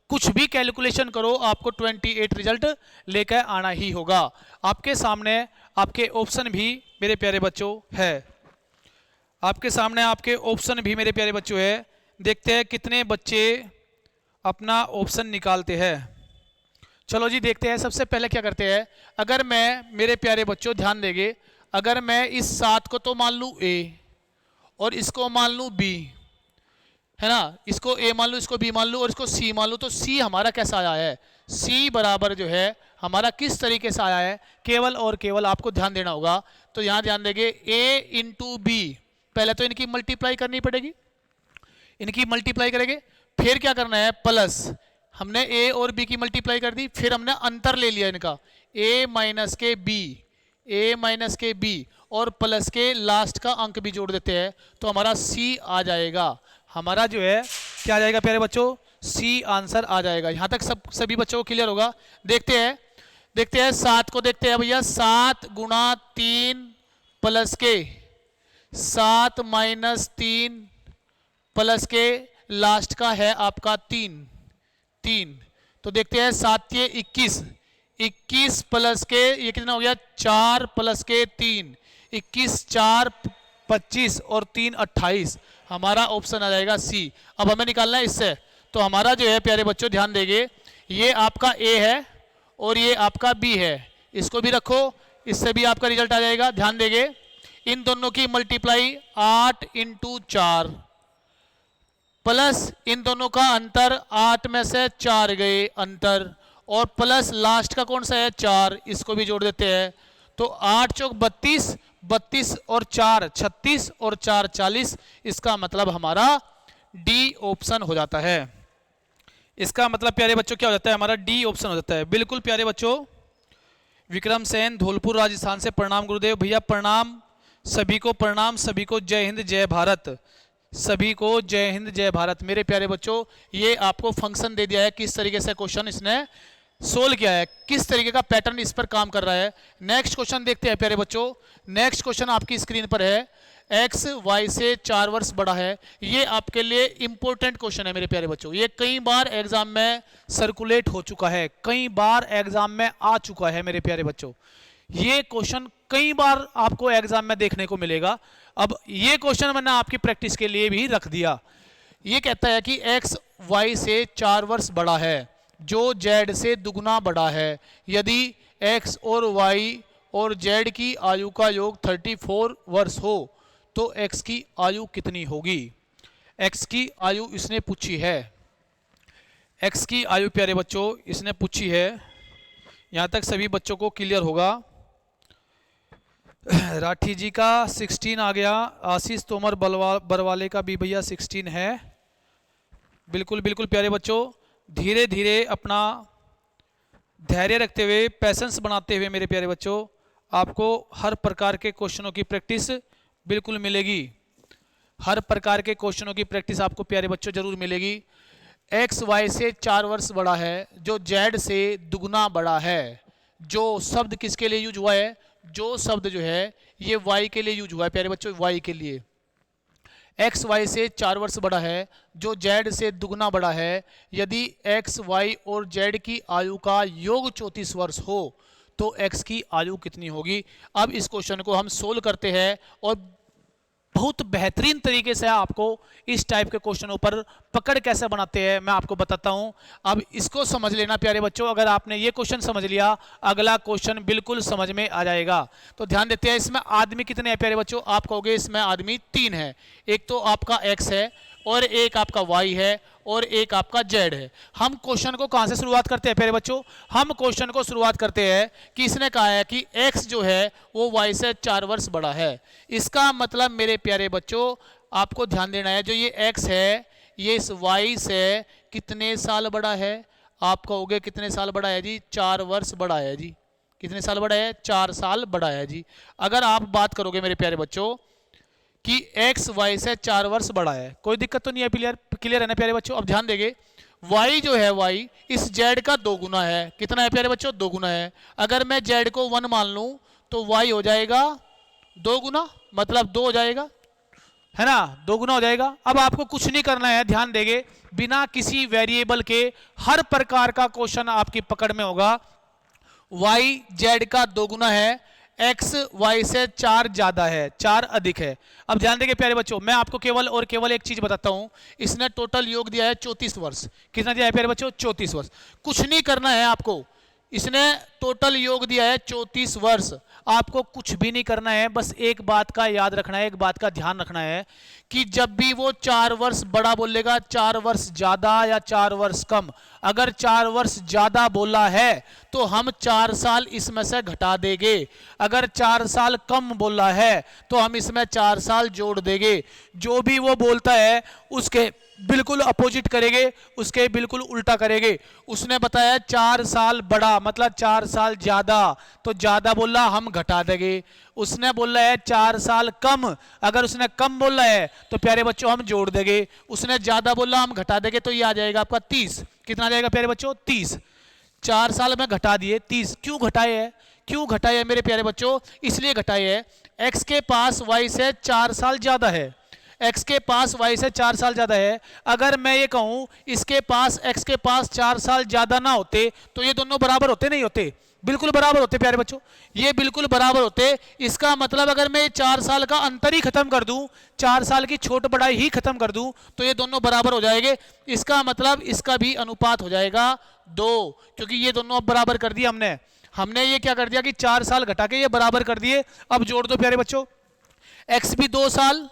कुछ भी कैलकुलेशन करो, आपको 28 रिजल्ट लेकर आना ही होगा। आपके सामने आपके ऑप्शन भी मेरे प्यारे बच्चों है। आपके सामने आपके ऑप्शन भी मेरे प्यारे बच्चों है। देखते हैं कितने बच्चे अपना ऑप्शन निकालते हैं। चलो जी देखते हैं। सबसे पहले क्या करते हैं, अगर मैं मेरे प्यारे बच्चों ध्यान देंगे, अगर मैं इस 7 को तो मान लूँ A और इसको मान लूँ B, है ना, इसको A मान लूँ, इसको B मान लूँ और इसको C मान लूँ, तो C हमारा कैसा आया है, C बराबर जो है हमारा किस तरीके से आया है, केवल और केवल आपको ध्यान देना होगा। तो यहाँ ध्यान देंगे A इंटू B, पहले तो इनकी मल्टीप्लाई करनी पड़ेगी, इनकी मल्टीप्लाई करेंगे, फिर क्या करना है प्लस, हमने A और B की मल्टीप्लाई कर दी, फिर हमने अंतर ले लिया इनका A माइनस के B, A माइनस के B और प्लस के लास्ट का अंक भी जोड़ देते हैं, तो हमारा C आ जाएगा, हमारा जो है क्या आ जाएगा प्यारे बच्चों, C आंसर आ जाएगा। यहाँ तक सभी बच्चों को क्लियर होगा। देखते हैं 7 को देखते हैं भैया, 7 गुणा 3 प्लस के 7 माइनस 3 प्लस के लास्ट का है आपका 3, तो देखते हैं 7 के 21 प्लस के ये कितना हो गया 4 प्लस के 3, 21 4 25 और 3 28, हमारा ऑप्शन आ जाएगा सी। अब हमें निकालना है इससे, तो हमारा जो है प्यारे बच्चों ध्यान देंगे, ये आपका ए है और ये आपका बी है, इसको भी रखो, इससे भी आपका रिजल्ट आ जाएगा। ध्यान देंगे इन दोनों की मल्टीप्लाई 8 इंटू 4 प्लस इन दोनों का अंतर 8 में से 4 गए अंतर, और प्लस लास्ट का कौन सा है 4, इसको भी जोड़ देते हैं, तो 8 चौक 32, 32 और 4 36 और 4 40, इसका मतलब हमारा डी ऑप्शन हो जाता है। इसका मतलब प्यारे बच्चों क्या हो जाता है, हमारा डी ऑप्शन हो जाता है। बिल्कुल प्यारे बच्चों, विक्रम सेन धौलपुर राजस्थान से प्रणाम गुरुदेव। भैया प्रणाम, सभी को प्रणाम, सभी को जय हिंद जय भारत, सभी को जय हिंद जय भारत। मेरे प्यारे बच्चों, ये आपको फंक्शन दे दिया है, किस तरीके से क्वेश्चन इसने सोल्व किया है, किस तरीके का पैटर्न इस पर काम कर रहा है। नेक्स्ट क्वेश्चन देखते हैं प्यारे बच्चों। नेक्स्ट क्वेश्चन आपकी स्क्रीन पर है, एक्स वाई से 4 वर्ष बड़ा है। ये आपके लिए इंपॉर्टेंट क्वेश्चन है मेरे प्यारे बच्चों, ये कई बार एग्जाम में सर्कुलेट हो चुका है, कई बार एग्जाम में आ चुका है मेरे प्यारे बच्चों, ये क्वेश्चन कई बार आपको एग्जाम में देखने को मिलेगा। अब ये क्वेश्चन मैंने आपकी प्रैक्टिस के लिए भी रख दिया। ये कहता है कि एक्स वाई से 4 वर्ष बड़ा है जो जेड से दुगना बड़ा है, यदि एक्स और वाई और जेड की आयु का योग 34 वर्ष हो तो एक्स की आयु कितनी होगी। एक्स की आयु इसने पूछी है, एक्स की आयु प्यारे बच्चों इसने पूछी है। यहाँ तक सभी बच्चों को क्लियर होगा। राठी जी का 16 आ गया, आशीष तोमर बरवाले का भी भैया 16 है। बिल्कुल बिल्कुल प्यारे बच्चों, धीरे धीरे अपना धैर्य रखते हुए, पैसेंस बनाते हुए मेरे प्यारे बच्चों, आपको हर प्रकार के क्वेश्चनों की प्रैक्टिस बिल्कुल मिलेगी, हर प्रकार के क्वेश्चनों की प्रैक्टिस आपको प्यारे बच्चों जरूर मिलेगी। एक्स वाई से 4 वर्ष बड़ा है जो जेड से दुगना बड़ा है, जो शब्द किसके लिए यूज हुआ है, जो शब्द जो है ये वाई के लिए यूज हुआ है प्यारे बच्चों, वाई के लिए। एक्स वाई से 4 वर्ष बड़ा है जो जेड से दुगना बड़ा है, यदि एक्स वाई और जेड की आयु का योग 34 वर्ष हो तो एक्स की आयु कितनी होगी। अब इस क्वेश्चन को हम सोल्व करते हैं और बहुत बेहतरीन तरीके से आपको इस टाइप के क्वेश्चनों पर पकड़ कैसे बनाते हैं मैं आपको बताता हूं। अब इसको समझ लेना प्यारे बच्चों, अगर आपने ये क्वेश्चन समझ लिया अगला क्वेश्चन बिल्कुल समझ में आ जाएगा। तो ध्यान देते हैं, इसमें आदमी कितने हैं प्यारे बच्चों, आप कहोगे इसमें आदमी 3 है, एक तो आपका एक्स है और एक आपका वाई है और एक आपका जेड है। हम क्वेश्चन को कहां से शुरुआत करते हैं प्यारे बच्चों, हम क्वेश्चन को शुरुआत करते हैं कि इसने कहा है कि एक्स जो है वो वाई से 4 वर्ष बड़ा है। इसका मतलब मेरे प्यारे बच्चों आपको ध्यान देना है, जो ये एक्स है ये इस वाई से कितने साल बड़ा है। आप कहोगे कितने साल बड़ा है जी, 4 वर्ष बड़ा है जी। कितने साल बड़ा है, 4 साल बड़ा है जी। अगर आप बात करोगे मेरे प्यारे बच्चों कि x y से 4 वर्ष बड़ा है, कोई दिक्कत तो नहीं है, क्लियर है ना प्यारे बच्चों। अब ध्यान देंगे y जो है y इस z का 2 गुना है, कितना है प्यारे बच्चों, 2 गुना है। अगर मैं z को 1 मान लूं तो y हो जाएगा 2 गुना, मतलब 2 हो जाएगा, है ना, 2 गुना हो जाएगा। अब आपको कुछ नहीं करना है, ध्यान देंगे बिना किसी वेरिएबल के हर प्रकार का क्वेश्चन आपकी पकड़ में होगा। y z का 2 गुना है, एक्स वाई से 4 ज्यादा है, 4 अधिक है। अब ध्यान देंगे प्यारे बच्चों, मैं आपको केवल और केवल एक चीज बताता हूं, इसने टोटल योग दिया है 34 वर्ष। कितना दिया है प्यारे बच्चों, 34 वर्ष। कुछ नहीं करना है आपको, इसने टोटल योग दिया है 34 वर्ष। आपको कुछ भी नहीं करना है, बस एक बात का याद रखना है, एक बात का ध्यान रखना है कि जब भी वो 4 वर्ष बड़ा बोलेगा, 4 वर्ष ज्यादा या 4 वर्ष कम, अगर 4 वर्ष ज्यादा बोला है तो हम 4 साल इसमें से घटा देंगे, अगर 4 साल कम बोला है तो हम इसमें 4 साल जोड़ देंगे। जो भी वो बोलता है उसके बिल्कुल अपोजिट करेंगे, उसके बिल्कुल उल्टा करेंगे। उसने बताया 4 साल बड़ा मतलब 4 साल ज्यादा, तो ज्यादा बोला हम घटा देंगे। उसने बोला है 4 साल कम, अगर उसने कम बोला है तो प्यारे बच्चों हम जोड़ देंगे। उसने ज्यादा बोला हम घटा देंगे, तो ये आ जाएगा आपका 30। कितना आ जाएगा प्यारे बच्चों? 30। 4 साल में घटा दिए 30। क्यों घटाए है? क्यों घटाए है मेरे प्यारे बच्चों? इसलिए घटाए है, एक्स के पास वाई से 4 साल ज्यादा है, x के पास y से 4 साल ज्यादा है। अगर मैं ये कहूं इसके पास x के पास 4 साल ज्यादा ना होते तो ये दोनों बराबर होते? नहीं होते, बिल्कुल बराबर होते प्यारे बच्चों, ये बिल्कुल बराबर होते। इसका मतलब अगर मैं 4 साल का अंतर ही खत्म कर दूं, 4 साल की छोट बड़ाई ही खत्म कर दूं, तो ये दोनों बराबर हो जाएंगे। इसका मतलब इसका भी अनुपात हो जाएगा 2, क्योंकि ये दोनों अब बराबर कर दिया हमने ये क्या कर दिया कि 4 साल घटा के ये बराबर कर दिए। अब जोड़ दो प्यारे बच्चों, x भी 2 साल,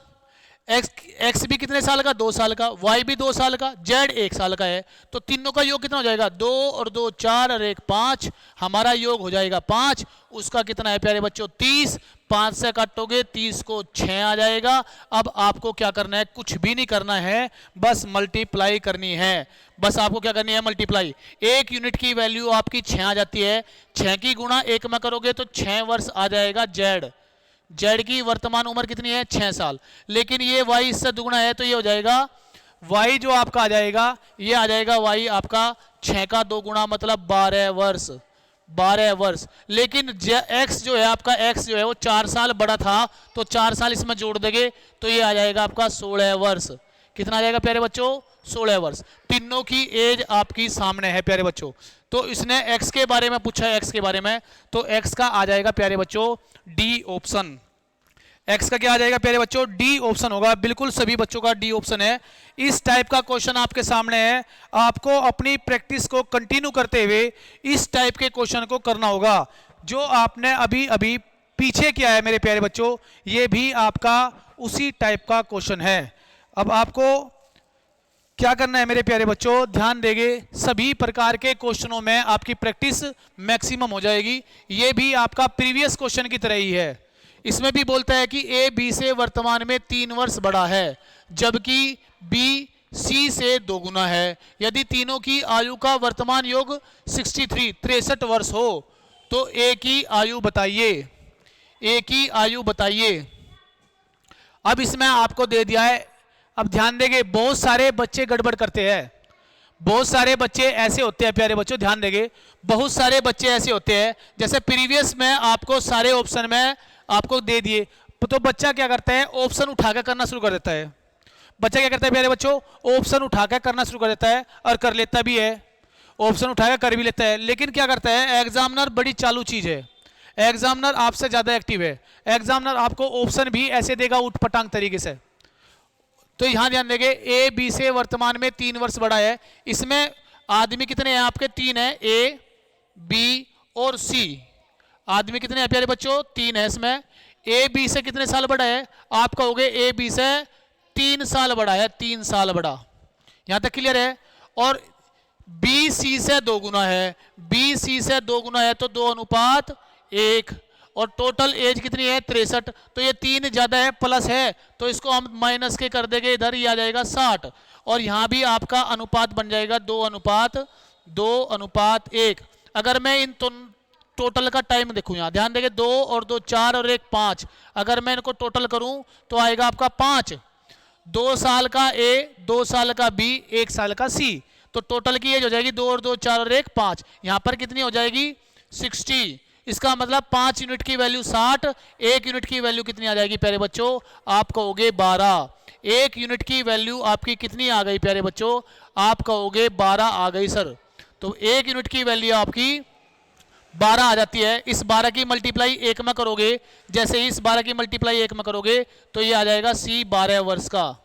एक्स भी कितने साल का? 2 साल का, वाई भी 2 साल का, जेड 1 साल का है, तो तीनों का योग कितना हो जाएगा? 2 और 2 4 और 1 5, हमारा योग हो जाएगा 5। उसका कितना है प्यारे बच्चों? 30। 5 से काटोगे 30 को 6 आ जाएगा। अब आपको क्या करना है? कुछ भी नहीं करना है, बस मल्टीप्लाई करनी है। बस आपको क्या करनी है? मल्टीप्लाई। 1 यूनिट की वैल्यू आपकी 6 आ जाती है, 6 की गुणा 1 में करोगे तो 6 वर्ष आ जाएगा जेड। जेड की वर्तमान उम्र कितनी है? 6 साल। लेकिन ये वाई इससे दुगुना है, तो ये हो जाएगा वाई जो आपका आ जाएगा, ये आ जाएगा वाई आपका 6 का 2 गुना मतलब 12 वर्ष। 12 वर्ष। लेकिन एक्स जो है आपका, एक्स जो है वो 4 साल बड़ा था, तो 4 साल इसमें जोड़ देंगे तो ये आ जाएगा आपका 16 वर्ष। कितना आ जाएगा प्यारे बच्चों? 16 वर्ष। तीनों की एज आपकी सामने है प्यारे बच्चों। तो इसने एक्स के बारे में पूछा है, एक्स के बारे में, तो एक्स का आ जाएगा प्यारे बच्चों डी ऑप्शन। एक्स का क्या आ जाएगा प्यारे बच्चों? डी ऑप्शन होगा। बिल्कुल सभी बच्चों का डी ऑप्शन है। इस टाइप का क्वेश्चन आपके सामने है, आपको अपनी प्रैक्टिस को कंटिन्यू करते हुए इस टाइप के क्वेश्चन को करना होगा। जो आपने अभी अभी पीछे किया है मेरे प्यारे बच्चों, ये भी आपका उसी टाइप का क्वेश्चन है। अब आपको क्या करना है मेरे प्यारे बच्चों? ध्यान देंगे, सभी प्रकार के क्वेश्चनों में आपकी प्रैक्टिस मैक्सिमम हो जाएगी। ये भी आपका प्रीवियस क्वेश्चन की तरह ही है। इसमें भी बोलता है कि ए बी से वर्तमान में 3 वर्ष बड़ा है, जबकि बी सी से 2 गुना है। यदि तीनों की आयु का वर्तमान योग 63 वर्ष हो तो ए की आयु बताइए। ए की आयु बताइए। अब इसमें आपको दे दिया है, अब ध्यान देंगे, बहुत सारे बच्चे गड़बड़ करते हैं। बहुत सारे बच्चे ऐसे होते हैं प्यारे बच्चों, ध्यान देंगे, बहुत सारे बच्चे ऐसे होते हैं, जैसे प्रीवियस में आपको सारे ऑप्शन में आपको दे दिए, तो बच्चा क्या करता है? ऑप्शन उठाकर करना शुरू कर देता है। बच्चा क्या करता है प्यारे बच्चों? ऑप्शन उठाकर करना शुरू कर देता है, और कर लेता भी है, ऑप्शन उठाकर कर भी लेता है। लेकिन क्या करता है? एग्जामिनर बड़ी चालू चीज है, एग्जामिनर आपसे ज्यादा एक्टिव है। एग्जामिनर आपको ऑप्शन भी ऐसे देगा उठपटांग तरीके से। तो यहां ध्यान देंगे, ए बी से वर्तमान में 3 वर्ष बड़ा है। इसमें आदमी कितने हैं आपके? 3 है, ए बी और सी। आदमी कितने हैं प्यारे बच्चों? 3 है। इसमें ए बी से कितने साल बड़ा है? आप कहोगे ए बी से 3 साल बड़ा है, 3 साल बड़ा। यहां तक क्लियर है? और बी सी से 2 गुना है, बी सी से 2 गुना है तो 2:1। और टोटल एज कितनी है? 63। तो ये 3 ज्यादा है, प्लस है, तो इसको हम माइनस के कर देंगे, इधर ही आ जाएगा 60। और यहां भी आपका अनुपात बन जाएगा 2:1। अगर मैं इन टोटल का टाइम देखूं, यहां ध्यान देंगे, 2 और 2 4 और 1 5। अगर मैं इनको टोटल करूं तो आएगा आपका 5। 2 साल का ए, 2 साल का बी, 1 साल का सी। तो टोटल की एज हो जाएगी 2 और 2 4 और 1 5। यहां पर कितनी हो जाएगी? 60। इसका मतलब 5 यूनिट की वैल्यू 60, 1 यूनिट की वैल्यू कितनी आ जाएगी प्यारे बच्चों? आप कहोगे 12। 1 यूनिट की वैल्यू आपकी कितनी आ गई प्यारे बच्चों? आप कहोगे 12 आ गई सर। तो 1 यूनिट की वैल्यू आपकी 12 आ जाती है। इस 12 की मल्टीप्लाई 1 में करोगे, जैसे ही इस 12 की मल्टीप्लाई 1 में करोगे तो ये आ जाएगा सी 12 वर्ष का।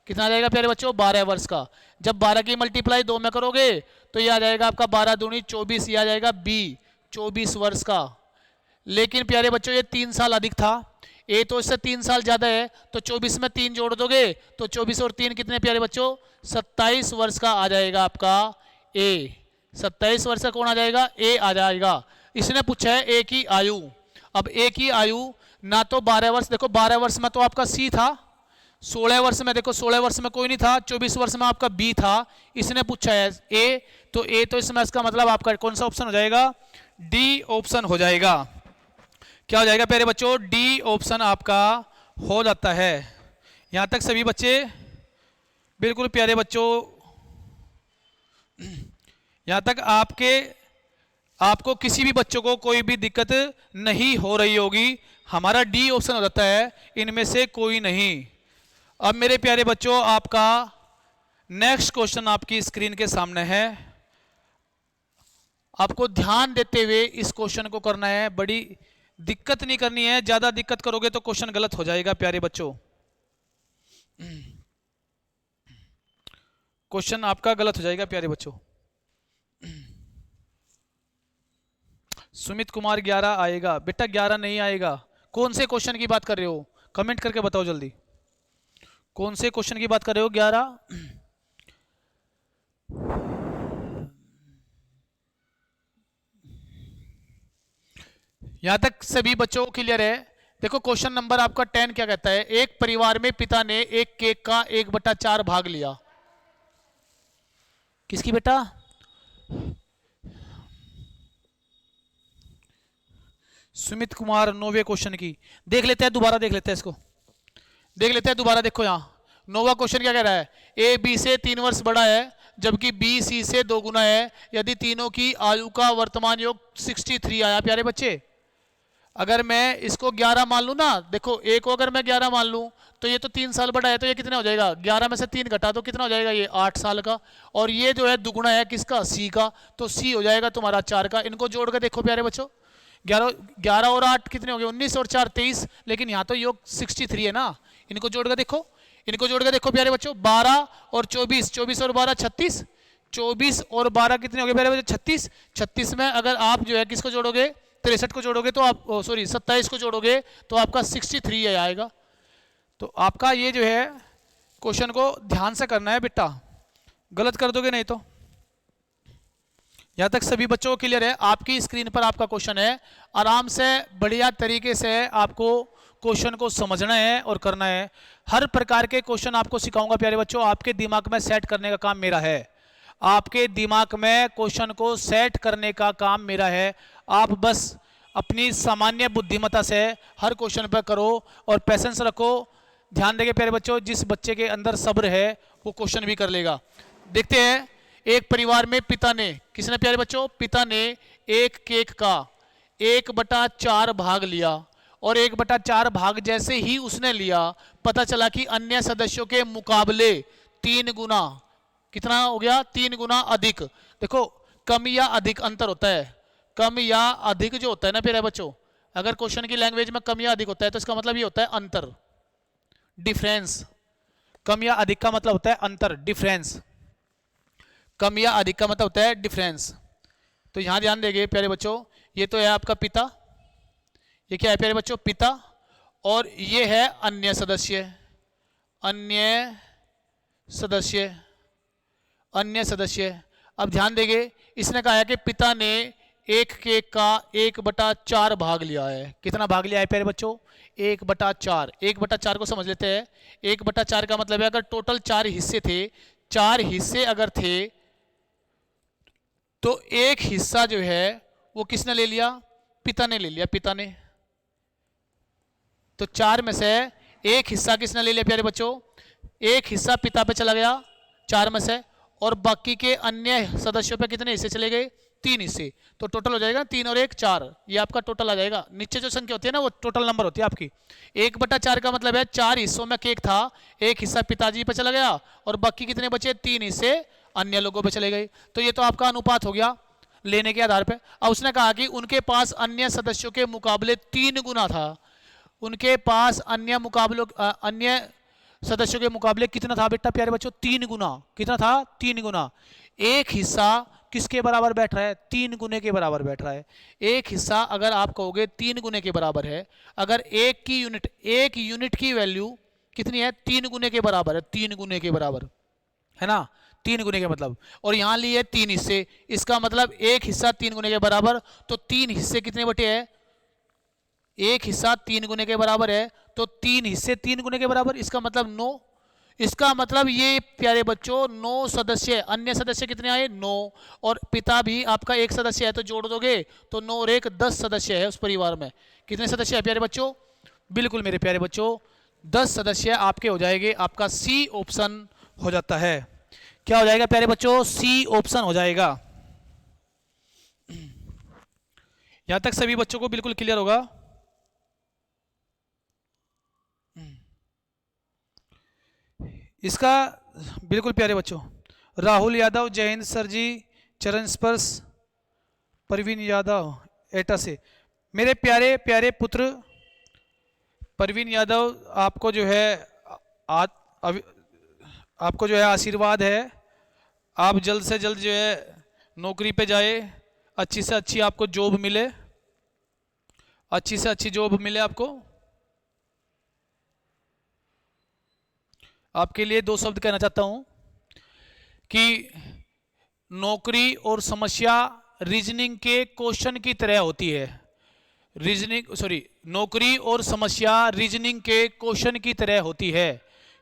कितना आ जाएगा प्यारे बच्चों? 12 वर्ष का। जब 12 की मल्टीप्लाई 2 में करोगे तो ये आ जाएगा आपका 12 दूनी 24, ये आ जाएगा बी 24 वर्ष का। लेकिन प्यारे बच्चों ये 3 साल अधिक था, ए तो इससे 3 साल ज्यादा है, तो 24 में 3 जोड़ दोगे तो 24 और 3 कितने प्यारे बच्चों, 27 वर्ष का आ जाएगा आपका ए। 27 वर्ष का कौन आ जाएगा, ए आ जाएगा। इसने पूछा है ए की आयु। अब ए की आयु ना तो 12 वर्ष, देखो 12 वर्ष में तो आपका सी था, 16 वर्ष में देखो 16 वर्ष में कोई नहीं था, 24 वर्ष में आपका बी था। इसने पूछा है ए, तो ए तो इसमें इसका मतलब आपका कौन सा ऑप्शन हो जाएगा, डी ऑप्शन हो जाएगा। क्या हो जाएगा प्यारे बच्चों, डी ऑप्शन आपका हो जाता है। यहां तक सभी बच्चे बिल्कुल प्यारे बच्चों, यहां तक आपको किसी भी बच्चों को कोई भी दिक्कत नहीं हो रही होगी। हमारा डी ऑप्शन हो जाता है, इनमें से कोई नहीं। अब मेरे प्यारे बच्चों आपका नेक्स्ट क्वेश्चन आपकी स्क्रीन के सामने है। आपको ध्यान देते हुए इस क्वेश्चन को करना है, बड़ी दिक्कत नहीं करनी है, ज्यादा दिक्कत करोगे तो क्वेश्चन गलत हो जाएगा प्यारे बच्चों। क्वेश्चन आपका गलत हो जाएगा प्यारे बच्चों। सुमित कुमार 11 आएगा, बेटा 11 नहीं आएगा। कौन से क्वेश्चन की बात कर रहे हो, कमेंट करके बताओ जल्दी, कौन से क्वेश्चन की बात कर रहे हो। 11 यहां तक सभी बच्चों को क्लियर है। देखो क्वेश्चन नंबर आपका 10 क्या कहता है, एक परिवार में पिता ने एक केक का 1/4 भाग लिया। किसकी बेटा, सुमित कुमार 9वें क्वेश्चन की। देख लेते हैं दोबारा, देख लेते हैं इसको, देख लेते हैं दोबारा। देखो यहां 9वां क्वेश्चन क्या कह रहा है, ए बी से 3 वर्ष बड़ा है जबकि बी सी से 2 गुना है, यदि तीनों की आयु का वर्तमान योग 63 आया। प्यारे बच्चे अगर मैं इसको 11 मान लूं ना, देखो ए को अगर मैं 11 मान लूं तो ये तो 3 साल बड़ा है, तो ये कितना हो जाएगा, 11 में से 3 घटा तो कितना हो जाएगा, ये 8 साल का। और ये जो है दुगुना है किसका, सी का, तो सी हो जाएगा तुम्हारा 4 का। इनको जोड़ के देखो प्यारे बच्चों, 11 और 8 कितने हो गए, 19 और 4 23, लेकिन यहाँ तो योग 63 है ना। इनको जोड़ के देखो, इनको जोड़ के देखो प्यारे बच्चों, 12 और 24, 24 और 12 36, 24 और 12 कितने हो गए प्यारे बच्चों, 36। 36 में अगर आप जो है किसको जोड़ोगे, 63 को जोड़ोगे तो आप, सॉरी 27 को जोड़ोगे तो आपका 63 आएगा। तो आपका ये जो है क्वेश्चन को ध्यान से करना है बेटा, गलत कर दोगे नहीं तो। यहां तक सभी बच्चों को क्लियर है। आपकी स्क्रीन पर आपका क्वेश्चन है, आराम से बढ़िया तरीके से आपको क्वेश्चन को समझना है और करना है। हर प्रकार के क्वेश्चन आपको सिखाऊंगा प्यारे बच्चों, आपके दिमाग में सेट करने का काम मेरा है। आपके दिमाग में क्वेश्चन को सेट करने का काम मेरा है। आप बस अपनी सामान्य बुद्धिमत्ता से हर क्वेश्चन पर करो और पेशेंस रखो। ध्यान देंगे प्यारे बच्चों, जिस बच्चे के अंदर सब्र है वो क्वेश्चन भी कर लेगा। देखते हैं, एक परिवार में पिता ने, किसने प्यारे बच्चों, पिता ने एक केक का 1/4 भाग लिया और 1/4 भाग जैसे ही उसने लिया पता चला कि अन्य सदस्यों के मुकाबले 3 गुना, कितना हो गया, 3 गुना अधिक। देखो कम या अधिक अंतर होता है, कम या अधिक जो होता है ना प्यारे बच्चों, अगर क्वेश्चन की लैंग्वेज में कम या अधिक होता है तो इसका मतलब ये होता है अंतर, डिफरेंस। कम या अधिक का मतलब होता है अंतर, डिफरेंस। कम या अधिक का मतलब होता है डिफरेंस। तो यहां ध्यान देंगे प्यारे बच्चों, ये तो है आपका पिता, ये क्या है प्यारे बच्चों, पिता, और ये है अन्य सदस्य, अन्य सदस्य, अन्य सदस्य। अब ध्यान देंगे, इसने कहा है कि पिता ने एक केक का 1/4 भाग लिया है। कितना भाग लिया है प्यारे बच्चों, 1/4। 1/4 को समझ लेते हैं। 1/4 का मतलब है अगर टोटल 4 हिस्से थे, 4 हिस्से अगर थे तो एक हिस्सा जो है वो किसने ले लिया, पिता ने ले लिया, पिता ने। तो 4 में से एक हिस्सा किसने ले लिया प्यारे बच्चों, एक हिस्सा पिता पे चला गया 4 में से, और बाकी के अन्य सदस्यों पे कितने हिस्से चले गए, 3 हिस्से। तो टोटल हो जाएगा 3 और 1 4, ये आपका टोटल आ जाएगा। नीचे जो संख्या होती है ना वो टोटल नंबर होती है आपकी। 1/4 का मतलब है 4 हिस्सों में केक था, एक हिस्सा पिताजी पे चला गया और बाकी कितने बचे, 3 हिस्से अन्य लोगों पे चले गए। तो ये तो आपका अनुपात हो गया लेने के आधार पे। अब उसने कहा कि उनके पास अन्य सदस्यों के मुकाबले 3 गुना था, उनके पास अन्य सदस्यों के मुकाबले कितना था बेटा प्यारे बच्चों, 3 गुना। कितना था, 3 गुना। एक हिस्सा किसके बराबर बैठ रहा है? 3 गुने के बराबर बैठ रहा है। एक हिस्सा अगर आप कहोगे 3 गुने के बराबर है, अगर एक यूनिट की वैल्यू कितनी है? 3 गुने के बराबर है, 3 गुने के बराबर है ना, 3 गुने के मतलब, और यहां लिए 3 हिस्से, इसका मतलब एक हिस्सा 3 गुने के बराबर, तो 3 हिस्से कितने बटे है? एक हिस्सा 3 गुने के बराबर है, तो 3 हिस्से 3 गुने के बराबर, इसका मतलब 9। इसका मतलब ये प्यारे बच्चों 9 सदस्य, अन्य सदस्य कितने आए? 9, और पिता भी आपका एक सदस्य है, तो जोड़ दोगे तो 9 और 1 10 सदस्य है उस परिवार में। कितने सदस्य है प्यारे बच्चों? बिल्कुल मेरे प्यारे बच्चों 10 सदस्य आपके हो जाएंगे। आपका सी ऑप्शन हो जाता है। क्या हो जाएगा प्यारे बच्चों? सी ऑप्शन हो जाएगा। यहां तक सभी बच्चों को बिल्कुल क्लियर होगा? इसका बिल्कुल प्यारे बच्चों, राहुल यादव, जय हिंद सर जी, चरण स्पर्श, प्रवीण यादव एटा से, मेरे प्यारे प्यारे पुत्र प्रवीण यादव, आपको जो है आपको जो है आशीर्वाद है, आप जल्द से जल्द जो है नौकरी पे जाए, अच्छी से अच्छी आपको जॉब मिले, अच्छी से अच्छी जॉब मिले आपको। आपके लिए 2 शब्द कहना चाहता हूं कि नौकरी और समस्या रीजनिंग के क्वेश्चन की तरह होती है। नौकरी और समस्या रीजनिंग के क्वेश्चन की तरह होती है,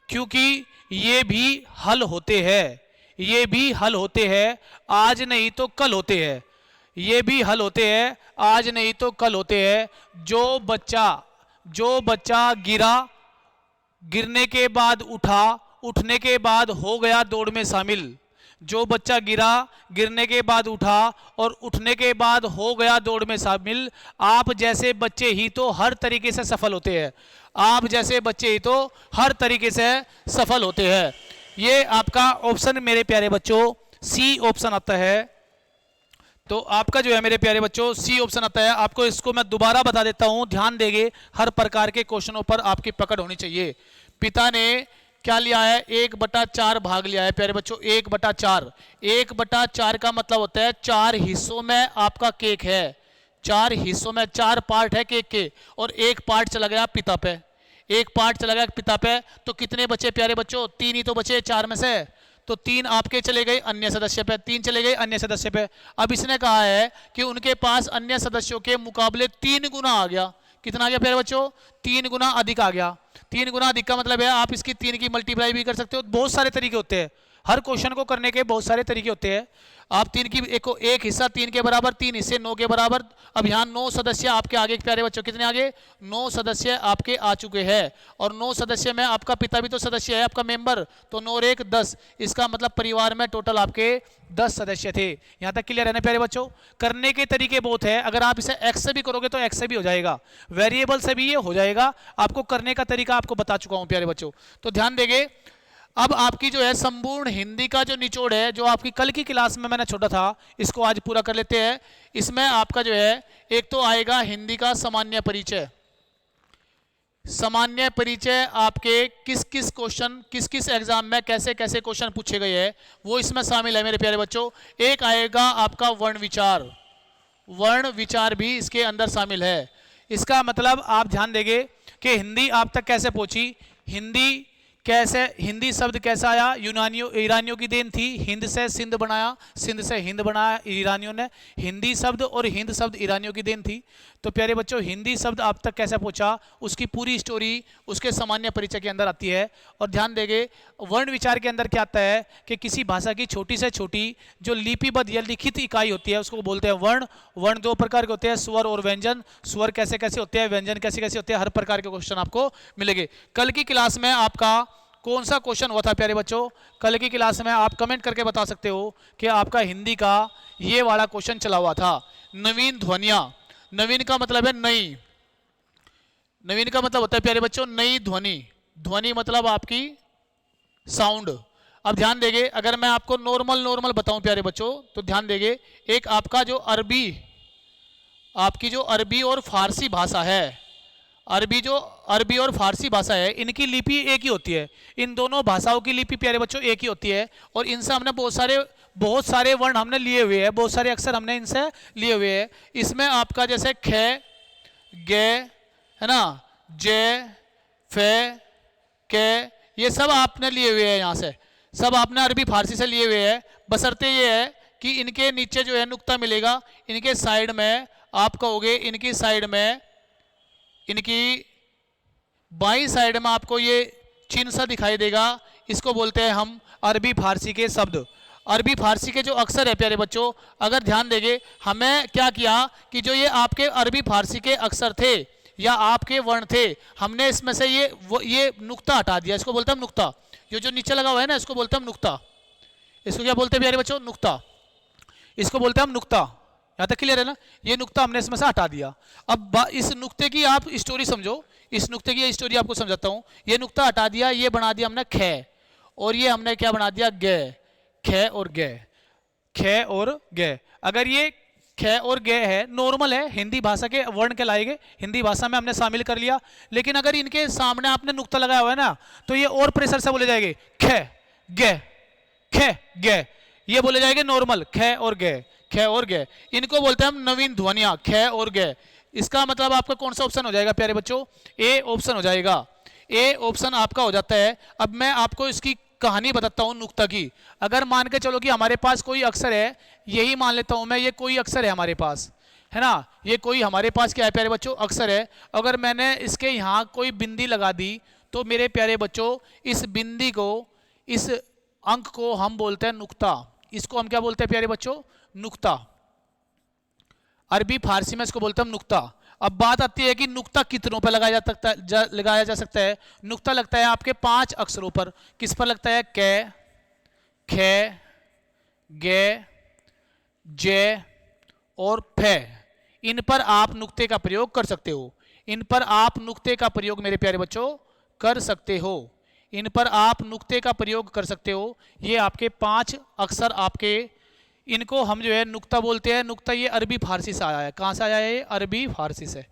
क्योंकि ये भी हल होते हैं, ये भी हल होते हैं, आज नहीं तो कल होते हैं, ये भी हल होते हैं, आज नहीं तो कल होते हैं। जो बच्चा गिरने के बाद उठा, उठने के बाद हो गया दौड़ में शामिल। जो बच्चा गिरने के बाद उठा और उठने के बाद हो गया दौड़ में शामिल। आप जैसे बच्चे ही तो हर तरीके से सफल होते हैं, आप जैसे बच्चे ही तो हर तरीके से सफल होते हैं। ये आपका ऑप्शन मेरे प्यारे बच्चों सी ऑप्शन आता है। तो आपका जो है मेरे प्यारे बच्चों सी ऑप्शन आता है। आपको इसको मैं दोबारा बता देता हूं, ध्यान देंगे, हर प्रकार के क्वेश्चनों पर आपकी पकड़ होनी चाहिए। पिता ने क्या लिया है? 1/4 भाग लिया है प्यारे बच्चों, 1/4। 1/4 का मतलब होता है 4 हिस्सों में आपका केक है, 4 हिस्सों में 4 पार्ट है केक के, और 1 पार्ट चला गया पिता पे, 1 पार्ट चला गया पिता पे। तो कितने बचे प्यारे बच्चों? 3 ही तो बचे 4 में से, तो 3 आपके चले गए अन्य सदस्य पे, 3 चले गए अन्य सदस्य पे। अब इसने कहा है कि उनके पास अन्य सदस्यों के मुकाबले 3 गुना आ गया। कितना आ गया प्यारे बच्चों? 3 गुना अधिक आ गया। 3 गुना अधिक का मतलब है आप इसकी 3 की मल्टीप्लाई भी कर सकते हो। बहुत सारे तरीके होते हैं, हर क्वेश्चन को करने के बहुत सारे तरीके होते हैं। आप 3 की एक हिस्सा 3 के बराबर, 3 हिस्से 9 के बराबर। अब यहाँ 9 सदस्य आपके आगे प्यारे बच्चों, कितने आगे? 9 सदस्य आपके आ चुके हैं, और 9 सदस्य में आपका पिता भी तो सदस्य है, आपका मेंबर, तो 9 और 1 10। इसका मतलब परिवार में टोटल आपके 10 सदस्य थे। यहाँ तक क्लियर है ना प्यारे बच्चों? करने के तरीके बहुत है, अगर आप इसे एक्स से भी करोगे तो एक्स से भी हो जाएगा, वेरिएबल से भी ये हो जाएगा। आपको करने का तरीका आपको बता चुका हूँ प्यारे बच्चों, तो ध्यान देंगे। अब आपकी जो है संपूर्ण हिंदी का जो निचोड़ है, जो आपकी कल की क्लास में मैंने छोड़ा था, इसको आज पूरा कर लेते हैं। इसमें आपका जो है एक तो आएगा हिंदी का सामान्य परिचय। सामान्य परिचय आपके किस किस क्वेश्चन, किस किस एग्जाम में कैसे कैसे क्वेश्चन पूछे गए हैं वो इसमें शामिल है मेरे प्यारे बच्चों। एक आएगा आपका वर्ण विचार, वर्ण विचार भी इसके अंदर शामिल है। इसका मतलब आप ध्यान देंगे कि हिंदी आप तक कैसे पहुंची, हिंदी शब्द कैसा आया? ईरानियों की देन थी, हिंद से सिंध बनाया, सिंध से हिंद बनाया ईरानियों ने। हिंदी शब्द और हिंद शब्द ईरानियों की देन थी। तो प्यारे बच्चों हिंदी शब्द आप तक कैसे पहुंचा, उसकी पूरी स्टोरी उसके सामान्य परिचय के अंदर आती है। और ध्यान देंगे वर्ण विचार के अंदर क्या आता है कि किसी भाषा की छोटी से छोटी जो लिपिबद्ध या लिखित इकाई होती है उसको बोलते हैं वर्ण। वर्ण 2 प्रकार के होते हैं, स्वर और व्यंजन। स्वर कैसे कैसे होते हैं, व्यंजन कैसे कैसे होते हैं, हर प्रकार के क्वेश्चन आपको मिलेंगे। कल की क्लास में आपका कौन सा क्वेश्चन हुआ था प्यारे बच्चों? कल की क्लास में आप कमेंट करके बता सकते हो कि आपका हिंदी का ये वाला क्वेश्चन चला हुआ था, नवीन ध्वनियां। नवीन का मतलब है नई, नवीन का मतलब होता है प्यारे बच्चों नई ध्वनि। ध्वनि मतलब आपकी साउंड। अब ध्यान देंगे, अगर मैं आपको नॉर्मल बताऊं प्यारे बच्चों तो ध्यान देंगे, एक आपका जो आपकी जो अरबी और फारसी भाषा है, अरबी और फारसी भाषा है, इनकी लिपि एक ही होती है। इन दोनों भाषाओं की लिपि प्यारे बच्चों एक ही होती है, और इनसे हमने बहुत बहुत सारे वर्ण हमने लिए हुए हैं, बहुत सारे अक्षर हमने इनसे लिए हुए हैं। इसमें आपका जैसे ख, गे, है ना, जे, फे, के, ये सब आपने लिए हुए हैं, यहाँ से सब आपने अरबी फारसी से लिए हुए हैं। बशर्ते ये है कि इनके नीचे जो है नुक्ता मिलेगा, इनके साइड में आप कहोगे, इनकी साइड में, इनकी बाईं साइड में आपको ये चिन्ह सा दिखाई देगा, इसको बोलते हैं हम अरबी फारसी के शब्द। अरबी फारसी के जो अक्षर है प्यारे बच्चों, अगर ध्यान देंगे, हमें क्या किया कि जो ये आपके अरबी फारसी के अक्षर थे या आपके वर्ण थे, हमने इसमें से ये नुक्ता हटा दिया, इसको बोलते हैं हम नुक्ता। ये जो नीचे लगा हुआ है ना, इसको बोलते हैं हम नुक्ता। इसको क्या बोलते हैं प्यारे बच्चों? नुक्ता। इसको बोलते हैं हम नुक्ता। यहाँ तक क्लियर है ना? ये नुक्ता हमने इसमें से हटा दिया। अब इस नुक्ते की आप स्टोरी समझो, इस नुक्ते की स्टोरी आपको समझाता हूँ। ये नुक्ता हटा दिया, ये बना दिया हमने ख, और ये हमने क्या बना दिया? गे। ख और गे, ख और गे। अगर ये ख और गे है, नॉर्मल है, हिंदी भाषा के वर्ण के लाएंगे, हिंदी भाषा में हमने शामिल कर लिया। लेकिन अगर इनके सामने आपने नुक्ता लगाया हुआ है ना, तो ये और प्रेशर से बोले जाएंगे ख गे, ख गे, ये बोले जाएंगे नॉर्मल ख और गे, ख और गे। इनको बोलते हैं हम नवीन ध्वनियां, ख और गे। इसका मतलब आपका कौन सा ऑप्शन हो जाएगा प्यारे बच्चों? ए ऑप्शन हो जाएगा। ए ऑप्शन आपका हो जाता है। अब मैं आपको इसकी कहानी बताता हूं नुक्ता की। अगर मान के चलो कि हमारे पास कोई अक्षर है, यही मान लेता हूं मैं, ये कोई अक्षर है हमारे पास, है ना, ये कोई हमारे पास क्या है प्यारे बच्चों? अक्षर है। अगर मैंने इसके यहाँ कोई बिंदी लगा दी, तो मेरे प्यारे बच्चों इस बिंदी को, इस अंक को हम बोलते हैं नुक्ता। इसको हम क्या बोलते हैं प्यारे बच्चों? नुक्ता। अरबी फारसी में इसको बोलते हैं नुक्ता। अब बात आती है कि नुक्ता कितनों पर लगाया जा सकता है? नुक्ता लगता है आपके 5 अक्षरों पर। किस पर लगता है? क, ख, गे, जे और फे। इन पर आप नुक्ते का प्रयोग कर सकते हो। इन पर आप नुक्ते का प्रयोग मेरे प्यारे बच्चों कर सकते हो। इन पर आप नुक्ते का प्रयोग कर सकते हो। ये आपके 5 अक्षर आपके, इनको हम जो है नुक्ता बोलते हैं। नुक्ता ये अरबी फारसी से आया है। कहाँ से आया है ये? अरबी फारसी से।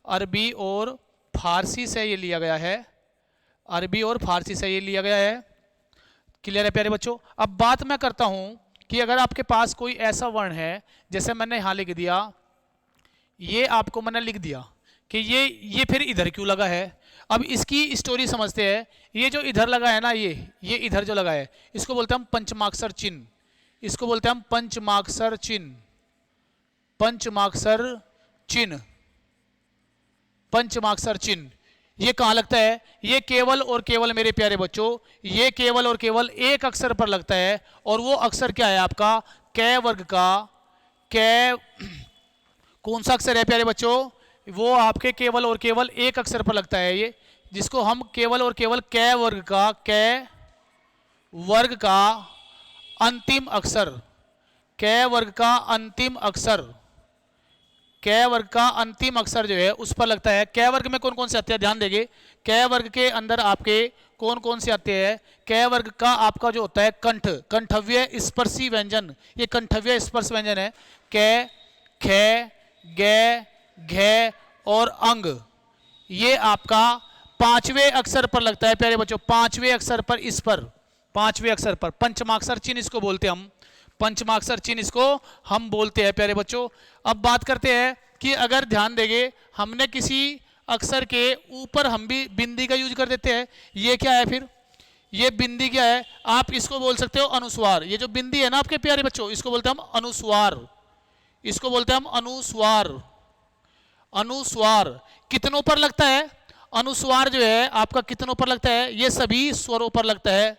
अरबी और फारसी से ये लिया गया है। अरबी और फारसी से ये लिया गया है। क्लियर है प्यारे बच्चों? अब बात मैं करता हूँ कि अगर आपके पास कोई ऐसा वर्ण है, जैसे मैंने यहाँ लिख दिया, ये आपको मैंने लिख दिया कि ये फिर इधर क्यों लगा है। अब इसकी स्टोरी समझते हैं। ये जो इधर लगा है ना, ये इधर जो लगा है, इसको बोलते हैं हम पंचमाक्षर चिन्ह। इसको बोलते हैं हम पंचमाक्षर चिन्ह। पंचमाक्षर चिन्ह, पंचमाक्षर चिन्ह। ये कहाँ लगता है? ये केवल और केवल मेरे प्यारे बच्चों, ये केवल और केवल एक अक्षर पर लगता है। और वो अक्षर क्या है आपका? कै वर्ग का। कै कौन सा अक्षर है प्यारे बच्चों? वो आपके केवल और केवल एक अक्षर पर लगता है ये, जिसको हम केवल और केवल कै वर्ग का, कै वर्ग का अंतिम अक्षर, कै वर्ग का अंतिम अक्षर, कै वर्ग का अंतिम अक्षर जो है उस पर लगता है। कै वर्ग में कौन कौन से आते हैं? ध्यान देंगे, कै वर्ग के अंदर आपके कौन कौन से आते हैं? कै वर्ग का आपका जो होता है कंठ, कंठव्य स्पर्शी व्यंजन, ये कंठव्य स्पर्श व्यंजन है। कै, खे, गे, घे और अंग, ये आपका 5वें अक्षर पर लगता है प्यारे बच्चों। 5वें अक्षर पर, इस पर 5वें अक्षर पर पंचमाक्षर चिन्ह इसको बोलते हैं हम। पंचमाक्षर चिन्ह इसको हम बोलते हैं प्यारे बच्चों। अब बात करते हैं कि अगर ध्यान देंगे, हमने किसी अक्षर के ऊपर हम भी बिंदी का यूज कर देते हैं। ये क्या है फिर? ये बिंदी क्या है? आप इसको बोल सकते हो अनुस्वार। ये जो बिंदी है ना आपके प्यारे बच्चों, इसको बोलते हैं हम अनुस्वार। इसको बोलते हैं हम अनुस्वार। अनुस्वार कितनों पर लगता है? अनुस्वार जो है आपका कितनों पर लगता है? ये सभी स्वरों पर लगता है।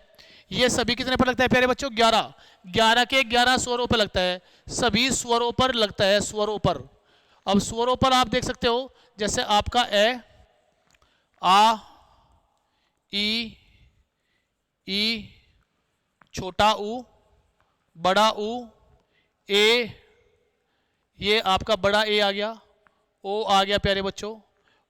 ये सभी कितने पर लगता है प्यारे बच्चों? 11। 11 के 11 स्वरों पर लगता है। सभी स्वरों पर लगता है, स्वरों पर। अब स्वरों पर आप देख सकते हो, जैसे आपका ए, आ, ई, छोटा ऊ, बड़ा ऊ, ए, ये आपका बड़ा ए आ गया, ओ आ गया प्यारे बच्चों,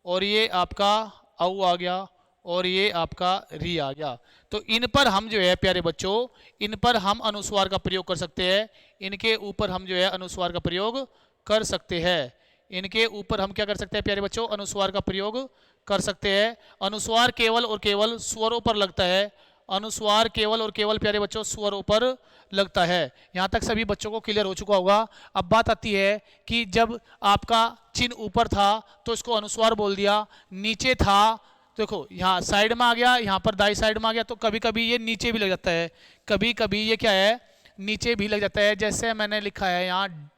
और ये आपका औ आ गया, और ये आपका री आ गया। तो इन पर हम जो है प्यारे बच्चों, इन पर हम अनुस्वार का प्रयोग कर सकते हैं। इनके ऊपर हम जो है अनुस्वार का प्रयोग कर सकते हैं। इनके ऊपर हम क्या कर सकते हैं प्यारे बच्चों? अनुस्वार का प्रयोग कर सकते हैं। अनुस्वार केवल और केवल स्वरों पर लगता है। अनुस्वार केवल और केवल प्यारे बच्चों स्वरों पर लगता है। यहां तक सभी बच्चों को क्लियर हो चुका होगा। अब बात आती है कि जब आपका चिन्ह ऊपर था तो इसको अनुस्वार बोल दिया, नीचे था देखो यहाँ साइड में आ गया, यहाँ पर दाई साइड में आ गया, तो कभी कभी ये नीचे भी लग जाता है, कभी कभी ये क्या है नीचे भी लग जाता है। जैसे मैंने लिखा है यहाँ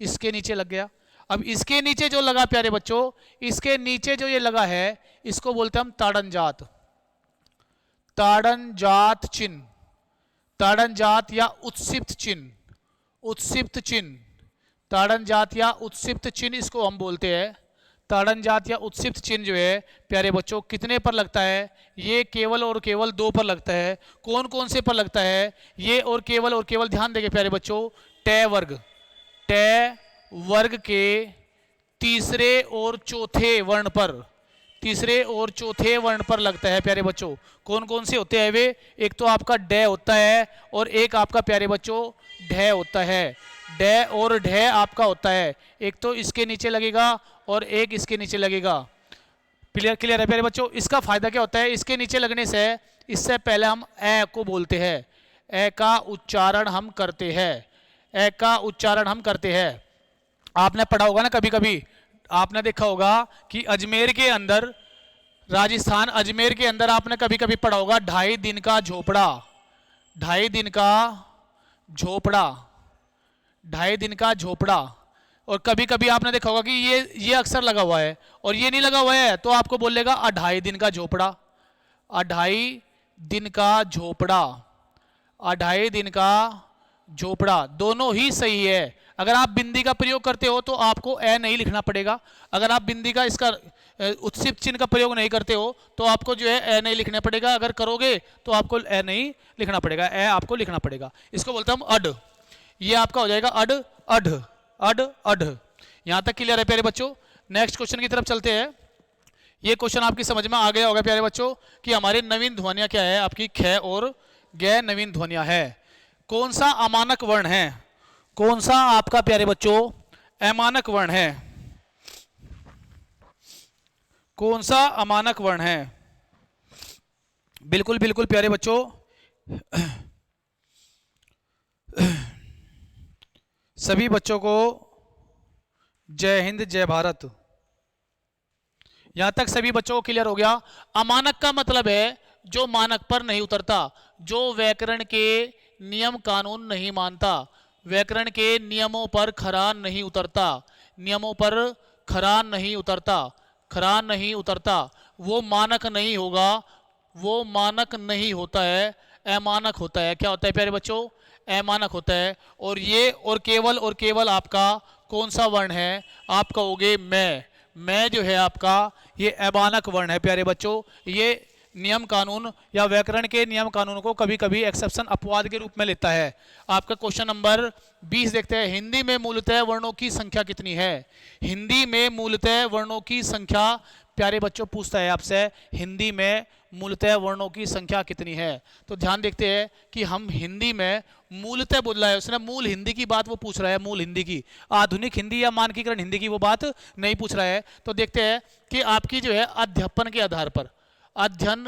इसके नीचे लग गया। अब इसके नीचे जो लगा प्यारे बच्चों, इसके नीचे जो ये लगा है इसको बोलते हैं हम ताड़न जात, ताड़न जात चिन्ह, ताड़न जात या उत्सिप्त चिन्ह, उत्सिप्त चिन्ह, ताड़न जात या उत्सिप्त चिन्ह इसको हम बोलते हैं। ताड़न जात या उत्सिप्त चिन्ह जो है प्यारे बच्चों कितने पर लगता है, ये केवल और केवल 2 पर लगता है। कौन कौन से पर लगता है ये और केवल ध्यान देंगे प्यारे बच्चों, टे वर्ग, टे वर्ग के तीसरे और चौथे वर्ण पर, तीसरे और चौथे वर्ण पर लगता है प्यारे बच्चों। कौन कौन से होते हैं वे, एक तो आपका डे होता है और एक आपका प्यारे बच्चों ढे होता है। डे और ढे आपका होता है, एक तो इसके नीचे लगेगा और एक इसके नीचे लगेगा। क्लियर क्लियर है प्यारे बच्चों। इसका फायदा क्या होता है, इसके नीचे लगने से इससे पहले हम ए को बोलते हैं, ए का उच्चारण हम करते हैं, ए का उच्चारण हम करते हैं। आपने पढ़ा होगा ना, कभी कभी आपने देखा होगा कि अजमेर के अंदर, राजस्थान अजमेर के अंदर आपने कभी कभी पढ़ा होगा 2.5 दिन का झोपड़ा, 2.5 दिन का झोपड़ा, 2.5 दिन का झोपड़ा। और कभी कभी आपने देखा होगा कि ये अक्षर लगा हुआ है और ये नहीं लगा हुआ है तो आपको बोलेगा 2.5 दिन का झोपड़ा, 2.5 दिन का झोपड़ा, 2.5 दिन का झोपड़ा। दोनों ही सही है। अगर आप बिंदी का प्रयोग करते हो तो आपको ए नहीं लिखना पड़ेगा, अगर आप बिंदी का इसका उत्सिप्त चिन्ह का प्रयोग नहीं करते हो तो आपको जो है ए नहीं लिखना पड़ेगा, अगर करोगे तो आपको ए नहीं लिखना पड़ेगा, ए आपको लिखना पड़ेगा। इसको बोलते हैं हम अड, ये आपका हो जाएगा अड, अड, अड, अड। यहां तक क्लियर है प्यारे बच्चों। नेक्स्ट क्वेश्चन की तरफ चलते हैं। ये क्वेश्चन आपकी समझ में आ गया होगा प्यारे बच्चों कि हमारी नवीन ध्वनियां क्या है, आपकी ख और ग नवीन ध्वनियां है। कौन सा अमानक वर्ण है, कौन सा आपका प्यारे बच्चों अमानक वर्ण है, कौन सा अमानक वर्ण है। बिल्कुल बिल्कुल प्यारे बच्चों, सभी बच्चों को जय हिंद जय भारत। यहां तक सभी बच्चों को क्लियर हो गया। अमानक का मतलब है जो मानक पर नहीं उतरता, जो व्याकरण के नियम कानून नहीं मानता, व्याकरण के नियमों पर खरा नहीं उतरता, नियमों पर खरा नहीं उतरता, खरा नहीं उतरता, वो मानक नहीं होगा, वो मानक नहीं होता है, अमानक होता है। क्या होता है प्यारे बच्चों, अमानक होता है। और ये और केवल आपका कौन सा वर्ण है, आप कहोगे मैं जो है आपका ये अमानक वर्ण है प्यारे बच्चों। ये नियम कानून या व्याकरण के नियम कानून को कभी कभी एक्सेप्शन अपवाद के रूप में लेता है। आपका क्वेश्चन नंबर 20 देखते हैं। हिंदी में मूलतः वर्णों की संख्या कितनी है, हिंदी में मूलतः वर्णों की संख्या प्यारे बच्चों पूछता है आपसे, हिंदी में मूलतः वर्णों की संख्या कितनी है। तो ध्यान देखते हैं कि हम हिंदी में मूलतः बोल रहा है, उसने मूल हिंदी की बात वो पूछ रहा है, मूल हिंदी की, आधुनिक हिंदी या मानकीकरण हिंदी की वो बात नहीं पूछ रहा है। तो देखते हैं कि आपकी जो है अध्यापन के आधार पर, अध्ययन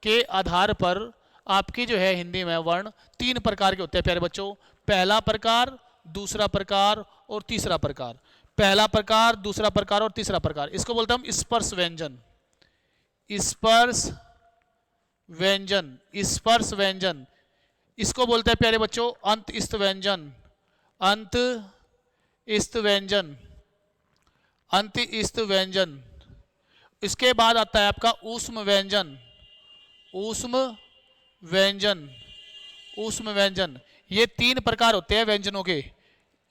के आधार पर आपकी जो है हिंदी में वर्ण 3 प्रकार के होते हैं प्यारे बच्चों। पहला प्रकार, दूसरा प्रकार और तीसरा प्रकार। पहला प्रकार, दूसरा प्रकार और तीसरा प्रकार, इसको बोलते हैं हम स्पर्श व्यंजन, स्पर्श व्यंजन, स्पर्श व्यंजन। इसको बोलते हैं प्यारे बच्चों अंत इस्त व्यंजन, अंत इस्त व्यंजन, अंत इस्त व्यंजन। इसके बाद आता है आपका ऊष्म व्यंजन, ऊष्म व्यंजन, ऊष्म व्यंजन। ये 3 प्रकार होते हैं व्यंजनों के,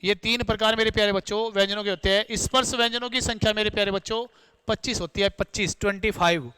ये 3 प्रकार मेरे प्यारे बच्चों व्यंजनों के होते हैं। स्पर्श व्यंजनों की संख्या मेरे प्यारे बच्चों 25 होती है, 25।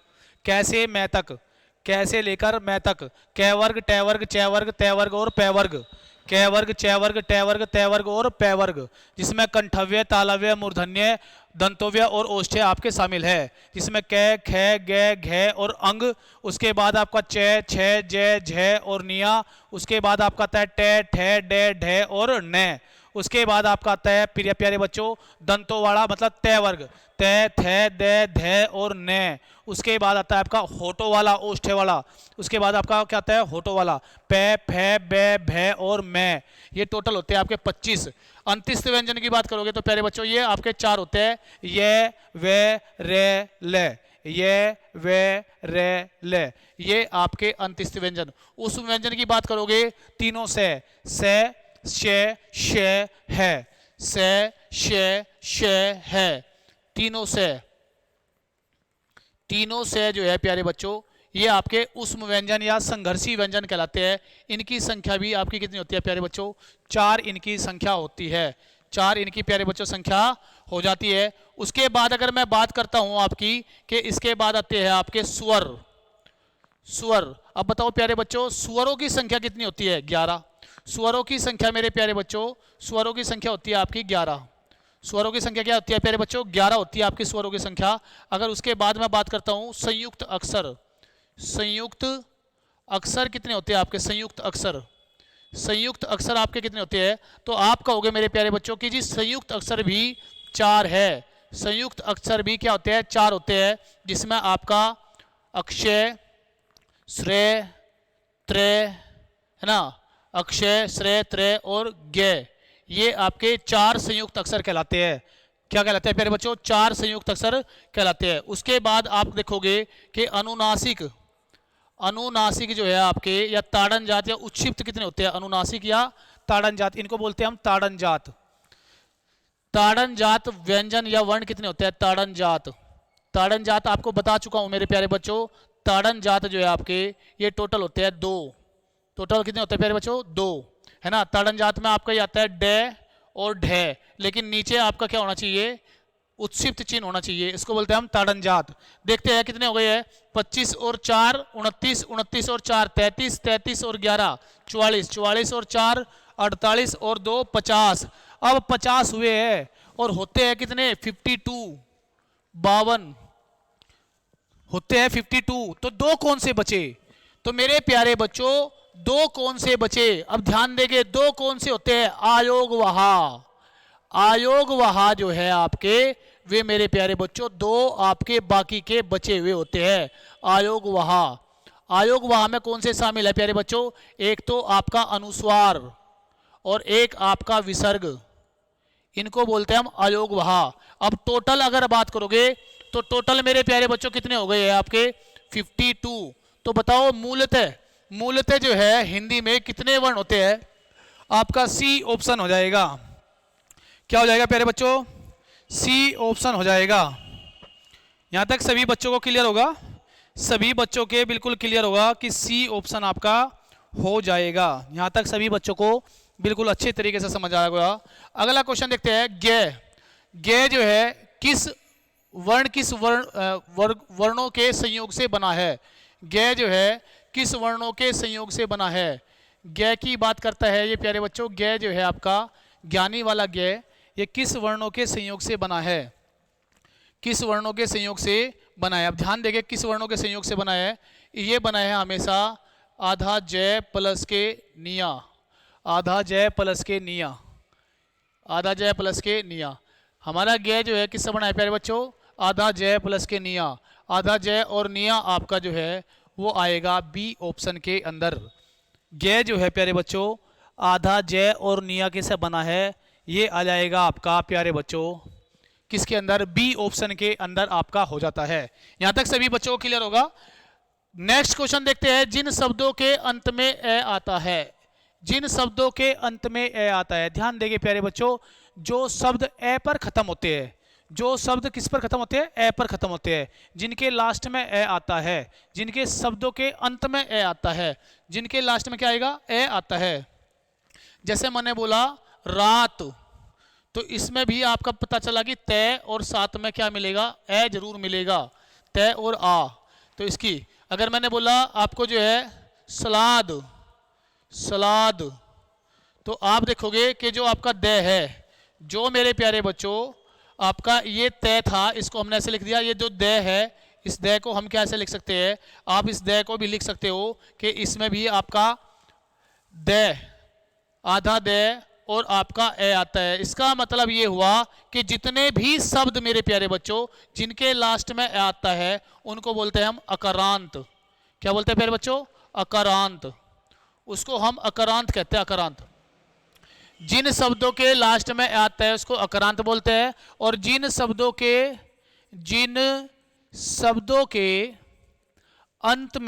कैसे मैं तक, कैसे लेकर मैं तक, कै वर्ग, टे वर्ग, चे वर्ग, ते वर्ग और पै वर्ग, कै वर्ग, चे वर्ग, टे वर्ग, ते वर्ग और पै वर्ग, जिसमें कंठव्य, तालव्य, मूर्धन्य, दंतव्य और ओष्ठ्य आपके शामिल है, जिसमें कै, ख, ग, घ और अंग। उसके बाद आपका चे, छ, जय, झ और निया। उसके बाद आपका टे, ठे, डे, ढे और न। उसके बाद आपका आता है प्रिय प्यारे बच्चों दंतों वाला मतलब तय वर्ग, तय थे दे धे और ने। उसके बाद आता है आपका होठों वाला ओष्ठे वाला। उसके बाद आपका क्या आता है होठों वाला पे फे बे भे और मैं। ये टोटल होते हैं आपके 25। अंतिस्थ व्यंजन की बात करोगे तो प्यारे बच्चों ये आपके 4 होते हैं, ये वे रे ले, ये वे रे ले, ये आपके अंतिस्थ व्यंजन। उस व्यंजन की बात करोगे तीनों से शे है, से शे है, तीनों से जो है प्यारे बच्चों ये आपके उष्म व्यंजन या संघर्षी व्यंजन कहलाते हैं। इनकी संख्या भी आपकी कितनी होती है प्यारे बच्चों? 4 इनकी संख्या होती है, 4 इनकी प्यारे बच्चों संख्या हो जाती है। उसके बाद अगर मैं बात करता हूं आपकी कि इसके बाद आते हैं आपके स्वर। अब बताओ प्यारे बच्चों स्वरों की संख्या कितनी होती है? 11। स्वरों की संख्या मेरे प्यारे बच्चों, स्वरों की संख्या होती है आपकी 11। स्वरों की संख्या क्या होती है प्यारे बच्चों? 11 होती है आपकी स्वरों की संख्या। अगर उसके बाद मैं बात करता हूं संयुक्त अक्षर, संयुक्त अक्षर कितने होते हैं आपके? संयुक्त अक्षर आपके कितने होते हैं? तो आप कहोगे मेरे प्यारे बच्चों की जी संयुक्त अक्षर भी 4 है। संयुक्त अक्षर भी क्या होते हैं? 4 होते हैं, जिसमें आपका अक्षय श्रेय त्रे है ना, अक्षय श्रेय त्रे और गे, ये आपके 4 संयुक्त अक्षर कहलाते हैं। क्या कहलाते हैं प्यारे बच्चों? 4 संयुक्त अक्षर कहलाते हैं। उसके बाद आप देखोगे कि अनुनासिक जो है आपके या ताड़न जात या उच्छिप्त कितने होते हैं? अनुनासिक या ताड़न जात, इनको बोलते हैं हम ताड़न जात। ताड़न जात व्यंजन या वर्ण कितने होते हैं? ताड़न जात आपको बता चुका हूं मेरे प्यारे बच्चों। ताड़न जात जो है आपके ये टोटल होते हैं 2। टोटल कितने होते हैं प्यारे बच्चों? 2 है ना। ताड़न जात में आपका ये आता है डे और ढे, लेकिन नीचे आपका क्या होना चाहिए? उत्सिप्त चिन्ह होना चाहिए। इसको बोलते हैं हम ताड़न जात। देखते हैं कितने हो गए हैं? 25 और 4 29, 29 और 4 33, 33 और 11 44, 44 और 4 48 और 2 50। अब 50 हुए हैं और होते हैं कितने? 52, 52 होते हैं 52। तो 2 कौन से बचे? तो मेरे प्यारे बच्चों 2 कौन से बचे? अब ध्यान देंगे 2 कौन से होते हैं? आयोग वहा जो है आपके वे मेरे प्यारे बच्चों 2 आपके बाकी के बचे हुए होते हैं। आयोग वहा में कौन से शामिल है प्यारे बच्चों? एक तो आपका अनुस्वार और एक आपका विसर्ग, इनको बोलते हैं हम आयोग वहा। अब टोटल अगर बात करोगे तो टोटल मेरे प्यारे बच्चों कितने हो गए हैं आपके? 52। तो बताओ मूलतः जो है हिंदी में कितने वर्ण होते हैं? आपका सी ऑप्शन हो जाएगा। क्या हो जाएगा प्यारे बच्चों? सी ऑप्शन हो जाएगा। यहां तक सभी बच्चों को क्लियर होगा? सभी बच्चों के बिल्कुल क्लियर होगा कि सी ऑप्शन आपका हो जाएगा। यहां तक सभी बच्चों को बिल्कुल अच्छे तरीके से समझ आया होगा। अगला क्वेश्चन देखते हैं। गे जो है किस वर्णों के संयोग से बना है? गे जो है किस वर्णों के संयोग से बना है? गे की बात करता है ये प्यारे बच्चों। गे जो है आपका ज्ञानी वाला गे, ये किस वर्णों के संयोग से बना है? किस वर्णों के संयोग से बना है? अब ध्यान देंगे किस वर्णों के संयोग से बना है। ये बना है हमेशा आधा जय प्लस के निया, आधा जय प्लस के निया, आधा जय प्लस के निया। हमारा गे जो है किससे बना है प्यारे बच्चों? आधा जय प्लस के निया। आधा जय और निया आपका जो है वो आएगा बी ऑप्शन के अंदर। गे जो है प्यारे बच्चों आधा जय और निया के से बना है, ये आ जाएगा आपका प्यारे बच्चों किसके अंदर? बी ऑप्शन के अंदर आपका हो जाता है। यहां तक सभी बच्चों को क्लियर होगा। नेक्स्ट क्वेश्चन देखते हैं। जिन शब्दों के अंत में ए आता है, जिन शब्दों के अंत में ए आता है, ध्यान देंगे प्यारे बच्चों जो शब्द ए पर खत्म होते हैं, जो शब्द किस पर खत्म होते हैं? ए पर खत्म होते हैं। जिनके लास्ट में ए आता है, जिनके शब्दों के अंत में ए आता है, जिनके लास्ट में क्या आएगा? ए आता है। जैसे मैंने बोला रात, तो इसमें भी आपका पता चला कि तय और साथ में क्या मिलेगा? ए जरूर मिलेगा, तय और आ। तो इसकी अगर मैंने बोला आपको जो है सलाद, सलाद, तो आप देखोगे कि जो आपका दे है, जो मेरे प्यारे बच्चों आपका ये तय था, इसको हमने ऐसे लिख दिया। ये जो दे है, इस दे को हम क्या ऐसे लिख सकते हैं? आप इस दे को भी लिख सकते हो कि इसमें भी आपका दे, आधा दे और आपका ए आता है। इसका मतलब ये हुआ कि जितने भी शब्द मेरे प्यारे बच्चों जिनके लास्ट में ए आता है उनको बोलते हैं हम अकारांत। क्या बोलते हैं प्यारे बच्चों? अकारांत। उसको हम अकारांत कहते हैं, अकारांत। जिन शब्दों के लास्ट में ए आता है उसको अकारांत बोलते हैं, और जिन शब्दों के अंत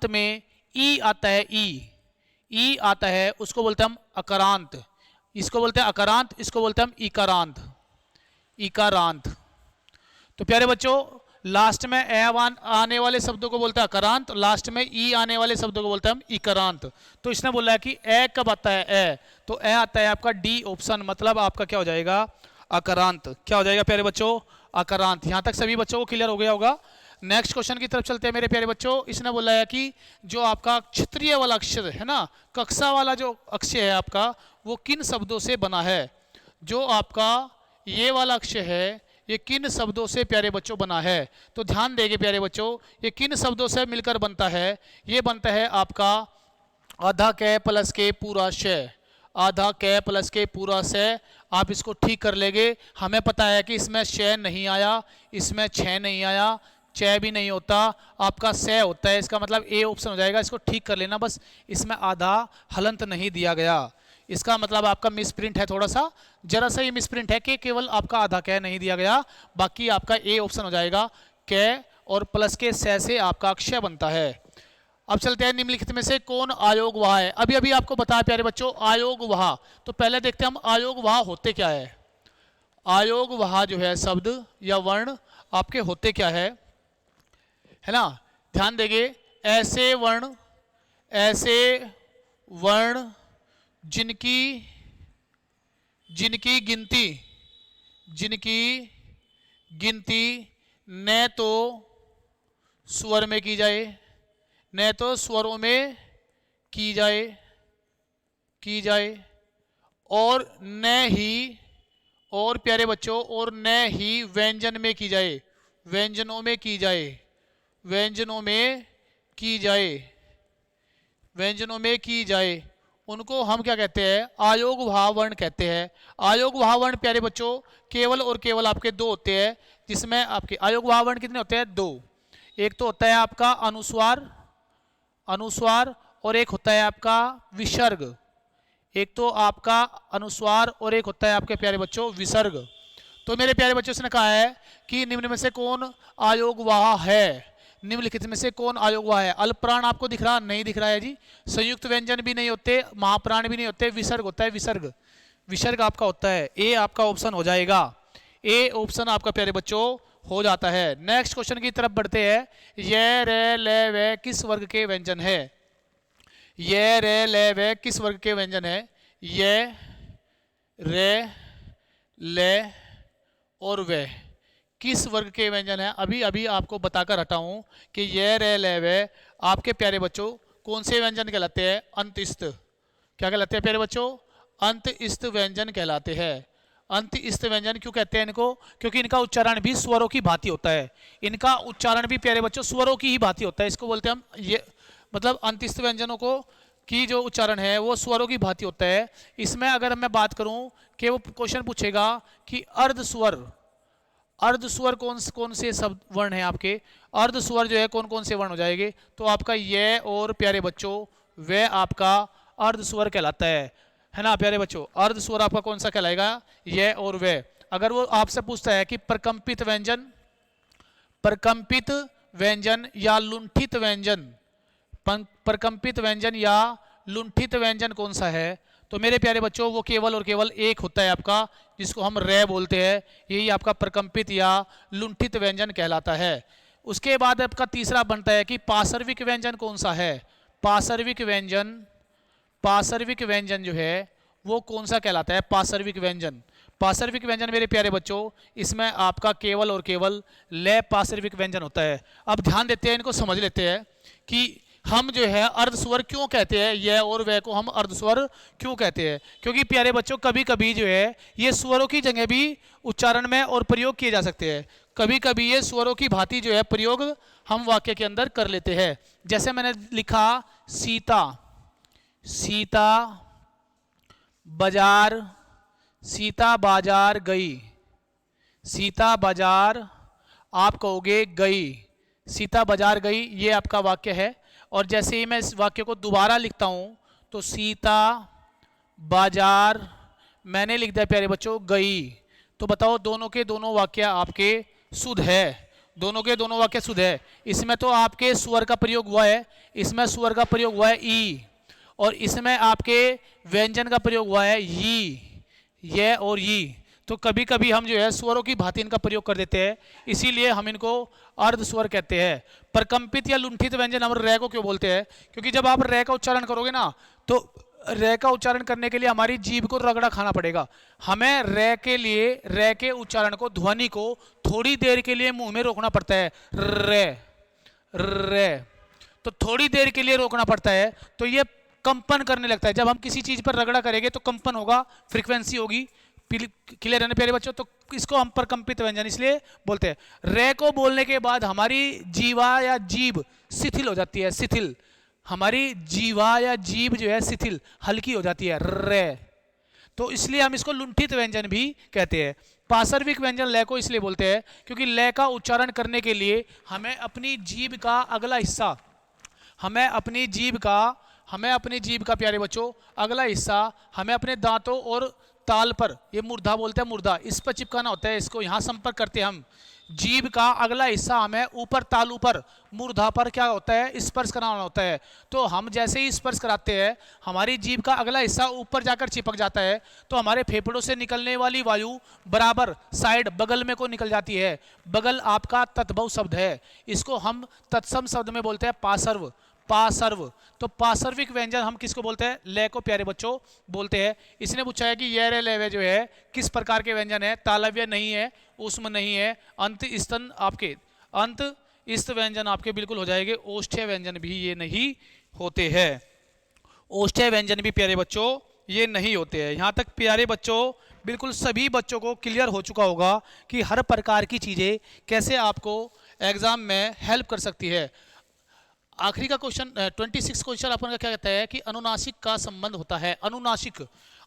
में ई आता है, ई आता है, उसको बोलते हैं हम अकारांत। इसको बोलते हैं अकारांत, इसको बोलते हैं हम इकारांत, इकारांत। तो प्यारे बच्चों लास्ट में ए आने वाले शब्दों को बोलते हैं अकारांत, लास्ट में ई आने वाले शब्दों को बोलते हैं हम इकारांत। तो इसने बोला है कि ए कब आता है? ए तो ए आता है आपका डी ऑप्शन, मतलब आपका क्या हो जाएगा? अकारांत। क्या हो जाएगा प्यारे बच्चों? अकारांत। यहां तक सभी बच्चों को क्लियर हो गया होगा। नेक्स्ट क्वेश्चन की तरफ चलते हैं मेरे प्यारे बच्चों। इसने बोला है कि जो आपका क्षेत्रीय वाला अक्षर है ना, कक्षा वाला जो अक्षर है आपका, वो किन शब्दों से बना है? जो आपका ये वाला अक्षर है ये किन शब्दों से प्यारे बच्चों बना है? तो ध्यान देंगे प्यारे बच्चों, ये किन शब्दों से मिलकर बनता है? ये बनता है आपका आधा कै प्लस के पूरा शय, आधा कै प्लस के पूरा से। आप इसको ठीक कर लेंगे। हमें पता है कि इसमें शय नहीं आया, इसमें छः नहीं आया, चय भी नहीं होता, आपका से होता है। इसका मतलब ए ऑप्शन हो जाएगा। इसको ठीक कर लेना बस, इसमें आधा हलंत नहीं दिया गया। इसका मतलब आपका मिसप्रिंट है, थोड़ा सा जरा सा ये मिसप्रिंट है कि केवल आपका आधा कै नहीं दिया गया, बाकी आपका ए ऑप्शन हो जाएगा। कै और प्लस के से आपका अक्षय बनता है। अब चलते हैं निम्नलिखित में से कौन आयोग वाह है? अभी अभी आपको बताया प्यारे बच्चों आयोग वाह। तो पहले देखते हैं हम आयोग वाह होते क्या है। आयोग वाह जो है शब्द या वर्ण आपके होते क्या है ना? ध्यान देंगे, ऐसे वर्ण जिनकी गिनती न तो स्वर में की जाए, न तो स्वरों में की जाए और न ही, और प्यारे बच्चों और न ही व्यंजन में की जाए, व्यंजनों में की जाए, व्यंजनों में की जाए, उनको हम क्या कहते हैं? आयोग वाह वर्ण कहते हैं। आयोग वाह वर्ण प्यारे बच्चों केवल और केवल आपके दो होते हैं, जिसमें आपके आयोग वाह वर्ण कितने होते हैं? दो। एक तो होता है आपका अनुस्वार और एक होता है आपका विसर्ग। एक तो आपका अनुस्वार और एक होता है आपके प्यारे बच्चों विसर्ग। तो मेरे प्यारे बच्चों से ने कहा है कि निम्न में से कौन आयोग वाह है? निम्नलिखित में से कौन आयोग वाह है? अल्पप्राण आपको दिख रहा? नहीं दिख रहा है जी। संयुक्त व्यंजन भी नहीं होते, महाप्राण भी नहीं होते, विसर्ग होता है, विसर्ग आपका होता है। ए आपका ऑप्शन हो जाएगा, ए ऑप्शन आपका प्यारे बच्चों हो जाता है। नेक्स्ट क्वेश्चन की तरफ बढ़ते हैं। ये रे ले वे किस वर्ग के व्यंजन है? ये रे ले वे किस वर्ग के व्यंजन है? ये रे ले और वे किस वर्ग के व्यंजन है? अभी अभी आपको बताकर हटा हूं कि ये रे ले वे आपके प्यारे बच्चों कौन से व्यंजन कहलाते हैं? अंतइस्त। क्या कहलाते हैं प्यारे बच्चों? अंतइस्त व्यंजन कहलाते हैं। अंतइस्त व्यंजन क्यों कहते हैं इनको? क्योंकि इनका उच्चारण भी स्वरों की भांति होता है। इनका उच्चारण भी प्यारे बच्चों स्वरों की ही भांति होता है। इसको बोलते हैं हम ये, मतलब अंतइस्त व्यंजनों को की जो उच्चारण है वो स्वरों की भांति होता है। इसमें अगर मैं बात करूं कि वो क्वेश्चन पूछेगा कि अर्धस्वर कौन से शब्द वर्ण है आपके? अर्धस्वर जो है कौन कौन से वर्ण हो जाएंगे? तो आपका ये और प्यारे बच्चों वे आपका अर्धस्वर कहलाता है ना प्यारे बच्चों? अर्धस्वर आपका कौन सा कहलाएगा? ये और वे। अगर वो आपसे पूछता है कि प्रकंपित व्यंजन या लुंठित व्यंजन, प्रकंपित व्यंजन या लुंठित व्यंजन कौन सा है? तो मेरे प्यारे बच्चों वो केवल और केवल एक होता है आपका, जिसको हम रे बोलते हैं। यही आपका प्रकंपित या लुंठित व्यंजन कहलाता है। उसके बाद आपका तीसरा बनता है कि पार्श्विक व्यंजन कौन सा है? पार्श्विक व्यंजन जो है वो कौन सा कहलाता है? पार्श्विक व्यंजन मेरे प्यारे बच्चों इसमें आपका केवल और केवल ले पार्श्विक व्यंजन होता है। अब ध्यान देते हैं, इनको समझ लेते हैं कि हम जो है अर्धस्वर क्यों कहते हैं, यह और वह को हम अर्धस्वर क्यों कहते हैं। क्योंकि प्यारे बच्चों कभी कभी जो है ये स्वरों की जगह भी उच्चारण में और प्रयोग किए जा सकते हैं। कभी कभी ये स्वरों की भांति जो है प्रयोग हम वाक्य के अंदर कर लेते हैं। जैसे मैंने लिखा सीता बाजार, सीता बाजार गई, सीता बाजार आप कहोगे गई, सीता बाजार गई, ये आपका वाक्य है। और जैसे ही मैं इस वाक्य को दोबारा लिखता हूं तो सीता बाजार मैंने लिख दिया प्यारे बच्चों गई। तो बताओ दोनों के दोनों वाक्य आपके शुद्ध है, दोनों के दोनों वाक्य शुद्ध है। इसमें तो आपके स्वर का प्रयोग हुआ है, इसमें स्वर का प्रयोग हुआ है ई, और इसमें आपके व्यंजन का प्रयोग हुआ है यी, ये और यी। तो कभी कभी हम जो है स्वरों की भांति इनका प्रयोग कर देते हैं, इसीलिए हम इनको अर्ध स्वर कहते हैं। प्रकंपित या लुंठित व्यंजन हम रे को क्यों बोलते हैं? क्योंकि जब आप रे का उच्चारण करोगे ना, तो रे का उच्चारण करने के लिए हमारी जीभ को रगड़ा खाना पड़ेगा। हमें रे के लिए, रे के उच्चारण को, ध्वनि को थोड़ी देर के लिए मुंह में रोकना पड़ता है, रे रे, तो थोड़ी देर के लिए रोकना पड़ता है, तो ये कंपन करने लगता है। जब हम किसी चीज पर रगड़ा करेंगे तो कंपन होगा, फ्रीक्वेंसी होगी। क्लियर है ना प्यारे बच्चों? तो इसको हम प्रकंपित व्यंजन इसलिए बोलते हैं। रे को बोलने के बाद हमारी जीवा या जीभ शिथिल हो जाती है, शिथिल, हमारी जीवा या जीभ जो है शिथिल, हल्की हो जाती है, रे। तो इसलिए हम इसको लुंठित व्यंजन भी कहते हैं। पार्श्विक व्यंजन लय को इसलिए बोलते हैं क्योंकि लय का उच्चारण करने के लिए हमें अपनी जीभ का अगला हिस्सा, हमें अपनी जीभ का प्यारे बच्चों अगला हिस्सा हमें अपने दांतों और ताल पर, ये मूर्धा बोलते हैं, मूर्धा, इस पर चिपकाना होता है, इसको यहां संपर्क करते हैं हम। जीभ का अगला हिस्सा हमें ऊपर तालू पर, मूर्धा पर क्या होता है, स्पर्श कराना होता है। तो हम जैसे ही स्पर्श कराते हैं हमारी जीभ का अगला हिस्सा ऊपर जाकर चिपक जाता है, तो हमारे फेफड़ों से निकलने वाली वायु बराबर साइड बगल में को निकल जाती है। बगल आपका तत्भव शब्द है, इसको हम तत्सम शब्द में बोलते हैं पार्श्व, पार्श्व। तो पार्श्विक व्यंजन हम किसको बोलते हैं? लय को प्यारे बच्चों बोलते हैं। इसने पूछा है कि ये रे लेवे जो है किस प्रकार के व्यंजन है? तालव्य नहीं है, उष्म नहीं है, अंत स्तन आपके, अंत इस्त व्यंजन आपके बिल्कुल हो जाएंगे। ओष्ठ्य व्यंजन भी ये नहीं होते हैं, ओष्ठ्य व्यंजन भी प्यारे बच्चों ये नहीं होते हैं। यहां तक प्यारे बच्चों बिल्कुल सभी बच्चों को क्लियर हो चुका होगा कि हर प्रकार की चीजें कैसे आपको एग्जाम में हेल्प कर सकती है। आखिरी का क्वेश्चन 26 क्वेश्चन अपन का क्या कहता है कि अनुनासिक का संबंध होता है। अनुनासिक,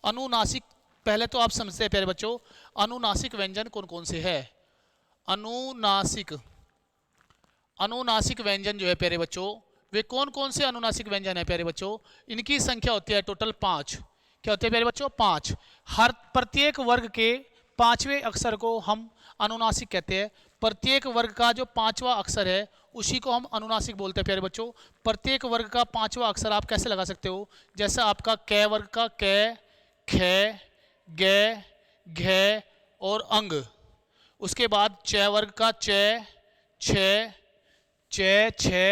अनुनासिक पहले तो आप समझते हैं प्यारे बच्चों, अनुनासिक व्यंजन कौन कौन से है? अनुनासिक, अनुनासिक व्यंजन जो है प्यारे बच्चों वे कौन कौन से अनुनासिक व्यंजन है प्यारे बच्चों? इनकी संख्या होती है टोटल 5। क्या होती है प्यारे बच्चों? 5। हर प्रत्येक वर्ग के 5वें अक्षर को हम अनुनासिक कहते हैं। प्रत्येक वर्ग का जो 5वां अक्षर है उसी को हम अनुनासिक बोलते हैं प्यारे बच्चों। प्रत्येक वर्ग का 5वां अक्षर आप कैसे लगा सकते हो? जैसे आपका कै वर्ग का कै, खे, गे, घे और अंग। उसके बाद च वर्ग का च, छ, चे, छे,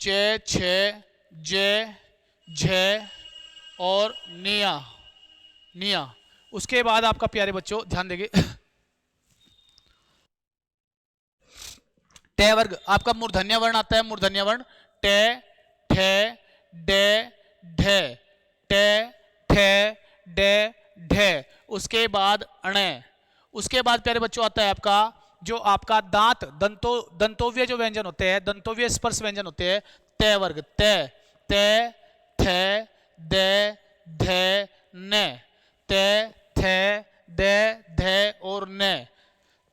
चे, छे, जे, झे और निया, निया। उसके बाद आपका प्यारे बच्चों ध्यान देंगे टे वर्ग आपका मूर्धन्य वर्ण आता है, मूर्धन्य वर्ण टे, ठे, डे, ढे, टे, ठे, डे, ढे। उसके बाद अणे। उसके बाद प्यारे बच्चों आता है आपका जो आपका दांत, दंतोव्य जो व्यंजन होते हैं, दंतोव्य स्पर्श व्यंजन होते हैं, ते वर्ग, ते, ते, थे, दे, धे, ने, ते, थे, दे, धे और ने।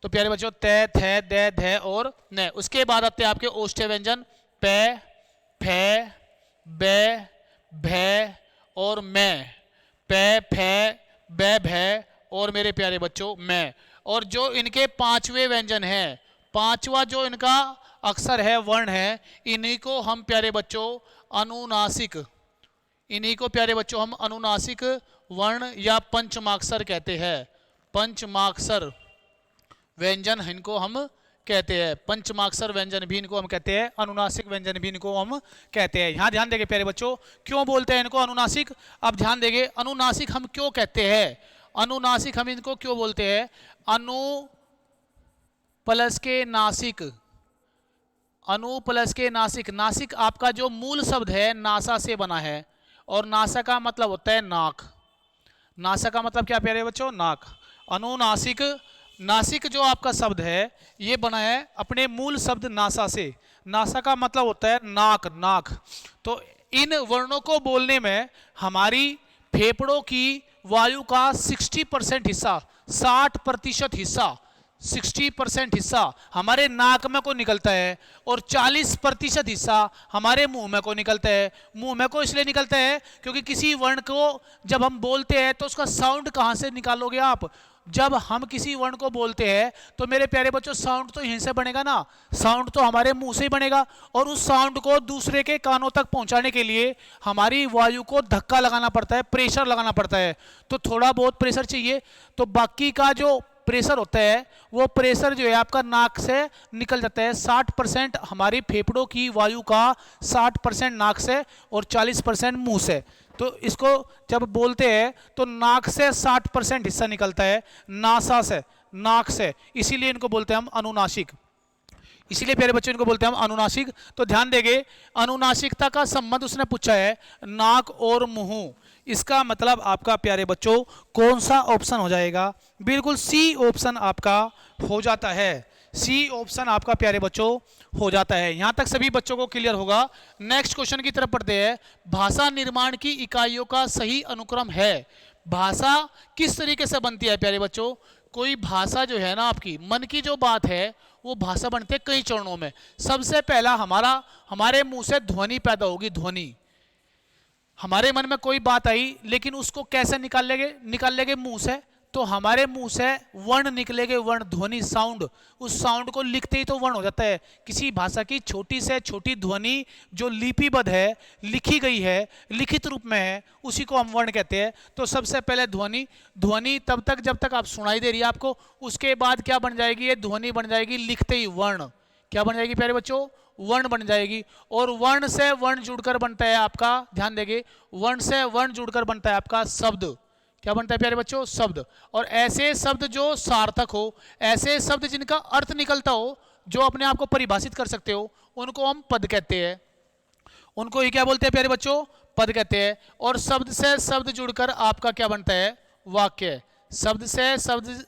तो प्यारे बच्चों ते, थे, दे, धे और ने। उसके बाद आते हैं आपके ओष्ठ्य व्यंजन पे, फे, बे, भे और मैं। पे, फे, बे, भे और मेरे प्यारे बच्चों मैं। और जो इनके 5वें व्यंजन है, 5वां जो इनका अक्षर है, वर्ण है, इन्हीं को हम प्यारे बच्चों अनुनासिक, इन्हीं को प्यारे बच्चों हम अनुनासिक वर्ण या पंचमाक्षर कहते हैं। पंचमाक्षर व्यंजन इनको हम कहते हैं, पंचमाक्षर व्यंजन भी इनको हम कहते हैं, अनुनासिक व्यंजन भी इनको हम कहते हैं। यहां ध्यान देंगे प्यारे बच्चों क्यों बोलते हैं इनको अनुनासिक। अब ध्यान देंगे अनुनासिक हम क्यों कहते हैं, अनुनासिक हम इनको क्यों बोलते हैं। अनु प्लस के नासिक, अनु प्लस के नासिक। नासिक आपका जो मूल शब्द है नासा से बना है, और नासा का मतलब होता है नाक। नासा का मतलब क्या प्यारे बच्चों? नाक। अनुनासिक, नासिक जो आपका शब्द है ये बना है अपने मूल शब्द नासा से। नासा का मतलब होता है नाक, नाक। तो इन वर्णों को बोलने में हमारी फेफड़ों की वायु का 60% हिस्सा, 60% हिस्सा, 60% हिस्सा हमारे नाक में को निकलता है और 40% हिस्सा हमारे मुंह में को निकलता है। मुंह में को इसलिए निकलता है क्योंकि किसी वर्ण को जब हम बोलते हैं तो उसका साउंड कहां से निकालोगे आप? जब हम किसी वर्ण को बोलते हैं तो मेरे प्यारे बच्चों साउंड तो यहीं से बनेगा ना, साउंड तो हमारे मुंह से ही बनेगा। और उस साउंड को दूसरे के कानों तक पहुंचाने के लिए हमारी वायु को धक्का लगाना पड़ता है, प्रेशर लगाना पड़ता है। तो थोड़ा बहुत प्रेशर चाहिए, तो बाकी का जो प्रेशर होता है वो प्रेशर जो है आपका नाक से निकल जाता है। 60% हमारी फेफड़ों की वायु का 60% नाक से और 40% मुंह से। तो इसको जब बोलते हैं तो नाक से 60% हिस्सा निकलता है, नासा से, नाक से, इसीलिए इनको बोलते हैं हम अनुनासिक। इसीलिए प्यारे बच्चों इनको बोलते हैं हम अनुनासिक। तो ध्यान देंगे, अनुनासिकता का संबंध उसने पूछा है नाक और मुंह। इसका मतलब आपका प्यारे बच्चों कौन सा ऑप्शन हो जाएगा? बिल्कुल सी ऑप्शन आपका हो जाता है। सी ऑप्शन आपका प्यारे बच्चों हो जाता है। यहां तक सभी बच्चों को क्लियर होगा। नेक्स्ट क्वेश्चन की तरफ पढ़ते हैं। भाषा निर्माण की इकाइयों का सही अनुक्रम है। भाषा किस तरीके से बनती है प्यारे बच्चों? कोई भाषा जो है ना आपकी मन की जो बात है वो भाषा बनती है कई चरणों में। सबसे पहला हमारे मुंह से ध्वनि पैदा होगी। ध्वनि, हमारे मन में कोई बात आई लेकिन उसको कैसे निकाल लेंगे मुंह से, तो हमारे मुंह से वर्ण निकलेंगे, वर्ण, ध्वनि, साउंड। उस साउंड को लिखते ही तो वर्ण हो जाता है। किसी भाषा की छोटी से छोटी ध्वनि जो लिपिबद्ध है, लिखी गई है, लिखित रूप में है, उसी को हम वर्ण कहते हैं। तो सबसे पहले ध्वनि, ध्वनि तब तक जब तक आप सुनाई दे रही है आपको, उसके बाद क्या बन जाएगी? ये ध्वनि बन जाएगी लिखते ही वर्ण। क्या बन जाएगी प्यारे बच्चों? वर्ण बन जाएगी। और वर्ण से वर्ण जुड़कर बनता है आपका, ध्यान देंगे, वर्ण से वर्ण जुड़कर बनता है आपका शब्द। क्या बनता है प्यारे बच्चों? शब्द। और ऐसे शब्द जो सार्थक हो, ऐसे शब्द जिनका अर्थ निकलता हो, जो अपने आप को परिभाषित कर सकते हो, उनको हम पद कहते हैं। उनको ही क्या बोलते हैं प्यारे बच्चों? पद कहते हैं। और शब्द से शब्द जुड़कर आपका क्या बनता है? वाक्य। शब्द से शब्द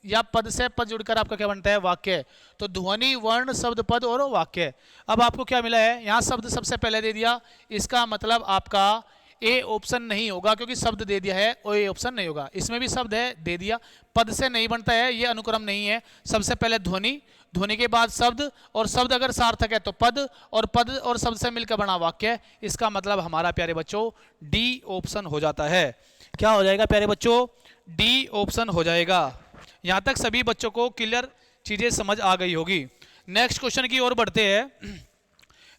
या पद से पद जुड़कर आपका क्या बनता है? वाक्य। तो ध्वनि, वर्ण, शब्द, पद और वाक्य। अब आपको क्या मिला है? यहां शब्द सबसे पहले दे दिया, इसका मतलब आपका ए ऑप्शन नहीं होगा, क्योंकि शब्द दे दिया है और ए ऑप्शन नहीं होगा। इसमें भी शब्द है, दे दिया। पद से नहीं बनता है, ये अनुक्रम नहीं है। सबसे पहले ध्वनि, ध्वनि के बाद शब्द, और शब्द अगर सार्थक है तो पद, और पद और शब्द से मिलकर बना वाक्य। इसका मतलब हमारा प्यारे बच्चों डी ऑप्शन हो जाता है। क्या हो जाएगा प्यारे बच्चों? डी ऑप्शन हो जाएगा। यहां तक सभी बच्चों को क्लियर चीजें समझ आ गई होगी। नेक्स्ट क्वेश्चन की ओर बढ़ते हैं।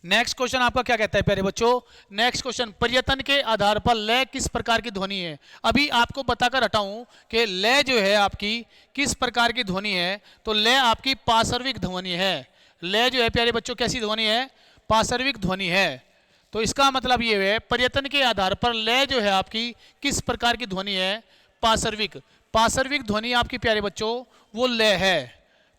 नेक्स्ट क्वेश्चन आपका क्या कहता है प्यारे बच्चों? नेक्स्ट क्वेश्चन, पर्यटन के आधार पर लय किस प्रकार की ध्वनि है? अभी आपको बताकर हटाऊं कि लय जो है आपकी किस प्रकार की ध्वनि है। तो लय आपकी पार्श्विक ध्वनि है। लय जो है प्यारे बच्चों कैसी ध्वनि है? पार्श्विक ध्वनि है। तो इसका मतलब ये है पर्यटन के आधार पर लय जो है आपकी किस प्रकार की ध्वनि है? पार्श्विक। पार्श्विक ध्वनि आपकी प्यारे बच्चों वो लय है।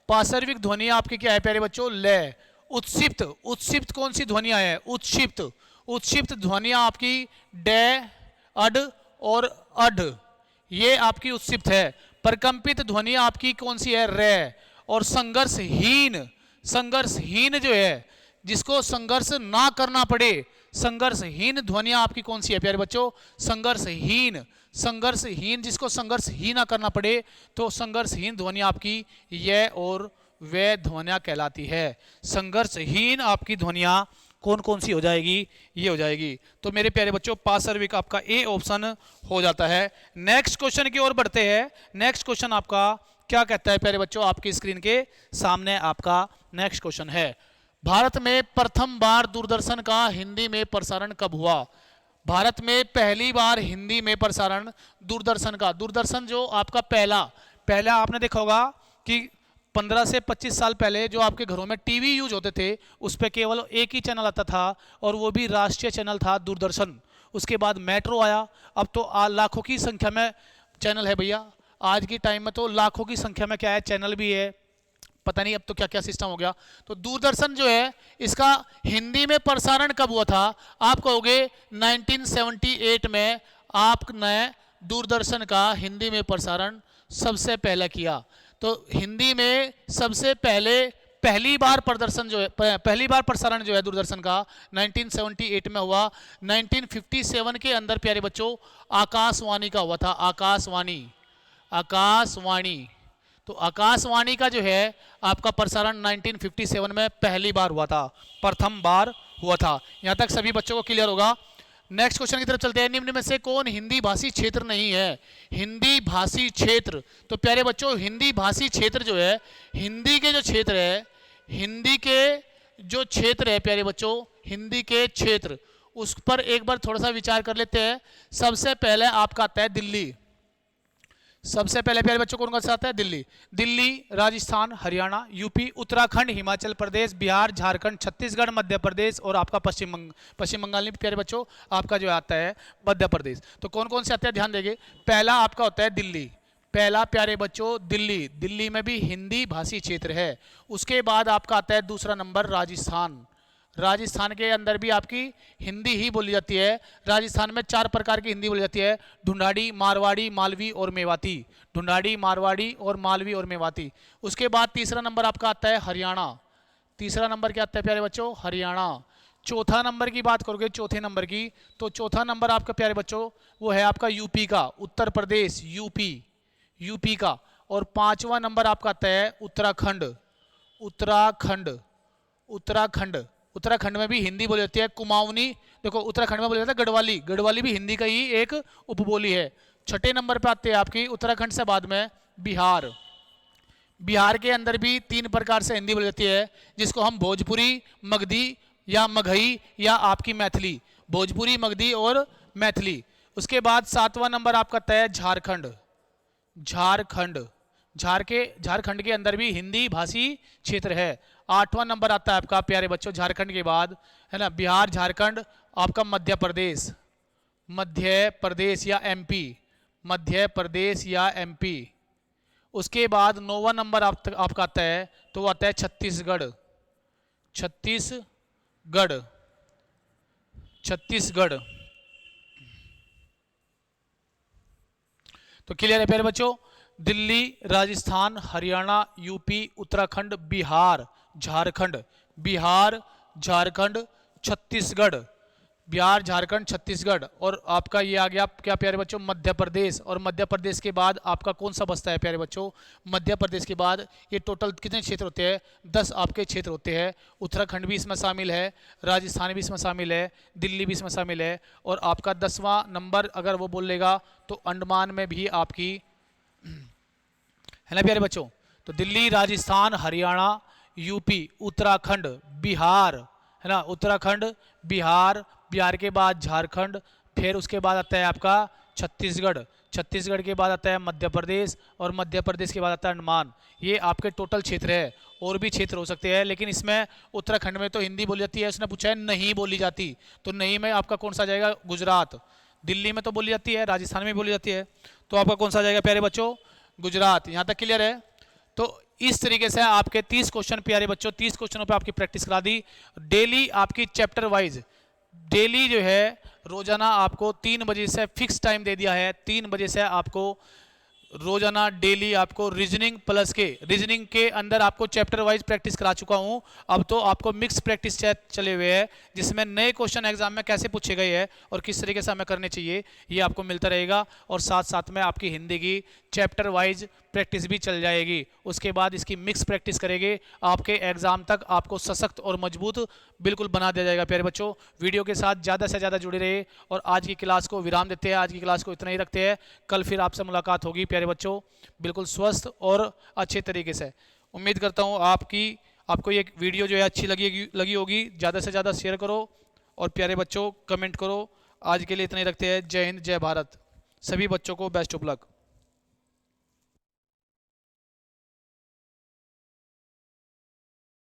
पार्श्विक ध्वनि आपकी क्या है प्यारे बच्चों? लय। उत्क्षिप्त, उत्क्षिप्त कौन सी ध्वनियां है? उत्क्षिप्त, उत्क्षिप्त ध्वनियां आपकी डे, अड और अड, ये आपकी उत्क्षिप्त है। प्रकंपित ध्वनियां आपकी कौन सी है? रे। और संघर्षहीन, संघर्षहीन जो है जिसको संघर्ष ना करना पड़े, संघर्षहीन ध्वनियां आपकी कौन सी है प्यारे बच्चों? संघर्षहीन। संघर्षहीन, जिसको संघर्ष ही ना करना पड़े, तो संघर्षहीन ध्वनियां आपकी ये और वे ध्वनियां कहलाती है। संघर्षहीन आपकी ध्वनियां कौन कौन सी हो जाएगी? ये हो जाएगी। तो मेरे प्यारे बच्चों पार्श्विक आपका ए ऑप्शन हो जाता है। नेक्स्ट क्वेश्चन की ओर बढ़ते हैं। नेक्स्ट क्वेश्चन आपका क्या कहता है प्यारे बच्चों? आपकी स्क्रीन के सामने आपका नेक्स्ट क्वेश्चन है। भारत में प्रथम बार दूरदर्शन का हिंदी में प्रसारण कब हुआ? भारत में पहली बार हिंदी में प्रसारण दूरदर्शन का, दूरदर्शन जो आपका पहला आपने देखा होगा कि 15 से 25 साल पहले जो आपके घरों में टीवी यूज होते थे उस पर केवल एक ही चैनल आता था, और वो भी राष्ट्रीय चैनल था दूरदर्शन। उसके बाद मेट्रो आया, अब तो लाखों की संख्या में चैनल है भैया। आज की टाइम में तो लाखों की संख्या में क्या है? चैनल भी है। पता नहीं अब तो क्या क्या सिस्टम हो गया। तो दूरदर्शन जो है इसका हिंदी में प्रसारण कब हुआ था? आप कहोगे 1978 में आपने दूरदर्शन का हिंदी में प्रसारण सबसे पहले किया। तो हिंदी में सबसे पहले पहली बार प्रदर्शन जो है, पहली बार प्रसारण जो है दूरदर्शन का 1978 में हुआ। 1957 के अंदर प्यारे बच्चों आकाशवाणी का हुआ था। आकाशवाणी, आकाशवाणी। तो आकाशवाणी का जो है आपका प्रसारण 1957 में पहली बार हुआ था, प्रथम बार हुआ था। यहां तक सभी बच्चों को क्लियर होगा। नेक्स्ट क्वेश्चन की तरफ चलते हैं। निम्न में से कौन हिंदी भाषी क्षेत्र नहीं है? हिंदी भाषी क्षेत्र, तो प्यारे बच्चों हिंदी भाषी क्षेत्र जो है, हिंदी के जो क्षेत्र है, हिंदी के जो क्षेत्र है प्यारे बच्चों, हिंदी के क्षेत्र, उस पर एक बार थोड़ा सा विचार कर लेते हैं। सबसे पहले आपका आता है दिल्ली। सबसे पहले प्यारे बच्चों कौन सा आता है? दिल्ली। दिल्ली, राजस्थान, हरियाणा, यूपी, उत्तराखंड, हिमाचल प्रदेश, बिहार, झारखंड, छत्तीसगढ़, मध्य प्रदेश और आपका पश्चिम बंगाल में प्यारे बच्चों आपका जो आता है मध्य प्रदेश। तो कौन कौन से आते हैं ध्यान देंगे। पहला आपका होता है दिल्ली। पहला प्यारे बच्चों दिल्ली, दिल्ली में भी हिंदी भाषी क्षेत्र है। उसके बाद आपका आता है दूसरा नंबर राजस्थान। राजस्थान के अंदर भी आपकी हिंदी ही बोली जाती है। राजस्थान में 4 प्रकार की हिंदी बोली जाती है, ढूंढाड़ी, मारवाड़ी, मालवी और मेवाती। ढूंढाड़ी, मारवाड़ी और मालवी और मेवाती। उसके बाद तीसरा नंबर आपका आता है हरियाणा। तीसरा नंबर क्या आता है प्यारे बच्चों? हरियाणा। चौथा नंबर की बात करोगे, चौथे नंबर की, तो चौथा नंबर आपका प्यारे बच्चों वो है आपका यूपी का, उत्तर प्रदेश, यूपी, यूपी का। और 5वां नंबर आपका आता है उत्तराखंड। उत्तराखंड, उत्तराखंड, उत्तराखंड में भी हिंदी बोली जाती है। कुमाऊनी, देखो उत्तराखंड में बोला जाता है गढ़वाली, गढ़वाली भी हिंदी का ही एक उपबोली है। छठे नंबर पे आते हैं आपकी उत्तराखंड से बाद में बिहार। बिहार के अंदर भी 3 प्रकार से हिंदी बोली जाती है, जिसको हम भोजपुरी, मगधी या मगही या आपकी मैथिली, भोजपुरी, मगधी और मैथिली। उसके बाद 7वां नंबर आपका आता है झारखंड। झारखंड, झारखंड के अंदर भी हिंदी भाषी क्षेत्र है। 8वां नंबर आता है आपका प्यारे बच्चों झारखंड के बाद, है ना, बिहार, झारखंड, आपका मध्य प्रदेश, मध्य प्रदेश या एमपी, मध्य प्रदेश या एमपी। उसके बाद 9वां नंबर आपका आता है, तो वो आता है छत्तीसगढ़। छत्तीसगढ़, छत्तीसगढ़। तो क्लियर है प्यारे बच्चों, दिल्ली, राजस्थान, हरियाणा, यूपी, उत्तराखंड, बिहार, झारखंड, बिहार, झारखंड, छत्तीसगढ़, बिहार, झारखंड, छत्तीसगढ़। और आपका ये आ गया क्या प्यारे बच्चों? मध्य प्रदेश। और मध्य प्रदेश के बाद आपका कौन सा बचता है प्यारे बच्चों? मध्य प्रदेश के बाद ये टोटल कितने क्षेत्र होते हैं? 10 आपके क्षेत्र होते हैं। उत्तराखंड भी इसमें शामिल है, राजस्थान भी इसमें शामिल है, दिल्ली भी इसमें शामिल है। और आपका 10वां नंबर अगर वो बोलेगा तो अंडमान में भी आपकी, है ना प्यारे बच्चों। तो दिल्ली, राजस्थान, हरियाणा, यूपी, उत्तराखंड, बिहार, है ना, उत्तराखंड, बिहार, बिहार के बाद झारखंड, फिर उसके बाद आता है आपका छत्तीसगढ़, छत्तीसगढ़ के बाद आता है मध्य प्रदेश और मध्य प्रदेश के बाद आता है अंडमान। ये आपके टोटल क्षेत्र है। और भी क्षेत्र हो सकते हैं, लेकिन इसमें उत्तराखंड में तो हिंदी बोली जाती है। उसने पूछा है नहीं बोली जाती, तो नहीं में आपका कौन सा जाएगा? गुजरात। दिल्ली में तो बोली जाती है, राजस्थान में बोली जाती है, तो आपका कौन सा जाएगा प्यारे बच्चों? गुजरात। यहाँ तक क्लियर है। तो इस तरीके से आपके 30 क्वेश्चन प्यारे बच्चों, 30 क्वेश्चनों पे आपकी प्रैक्टिस करा दी। डेली आपकी चैप्टर वाइज, डेली जो है रोजाना आपको 3 बजे से फिक्स टाइम दे दिया है। 3 बजे से आपको रोजाना डेली आपको रीजनिंग प्लस के, रीजनिंग के अंदर आपको चैप्टर वाइज प्रैक्टिस करा चुका हूं। अब तो आपको मिक्स प्रैक्टिस चले हुए हैं, जिसमें नए क्वेश्चन एग्जाम में कैसे पूछे गए हैं और किस तरीके से हमें करने चाहिए, ये आपको मिलता रहेगा। और साथ साथ में आपकी हिंदी की चैप्टर वाइज प्रैक्टिस भी चल जाएगी। उसके बाद इसकी मिक्स प्रैक्टिस करेंगे, आपके एग्जाम तक आपको सशक्त और मजबूत बिल्कुल बना दिया जाएगा। प्यारे बच्चों, वीडियो के साथ ज़्यादा से ज़्यादा जुड़े रहे और आज की क्लास को विराम देते हैं। आज की क्लास को इतना ही रखते हैं, कल फिर आपसे मुलाकात होगी प्यारे बच्चों, बिल्कुल स्वस्थ और अच्छे तरीके से। उम्मीद करता हूँ आपको ये वीडियो जो है अच्छी लगी होगी। ज़्यादा से ज़्यादा शेयर करो और प्यारे बच्चों कमेंट करो। आज के लिए इतना ही रखते हैं। जय हिंद, जय भारत। सभी बच्चों को बेस्ट ऑफ लक।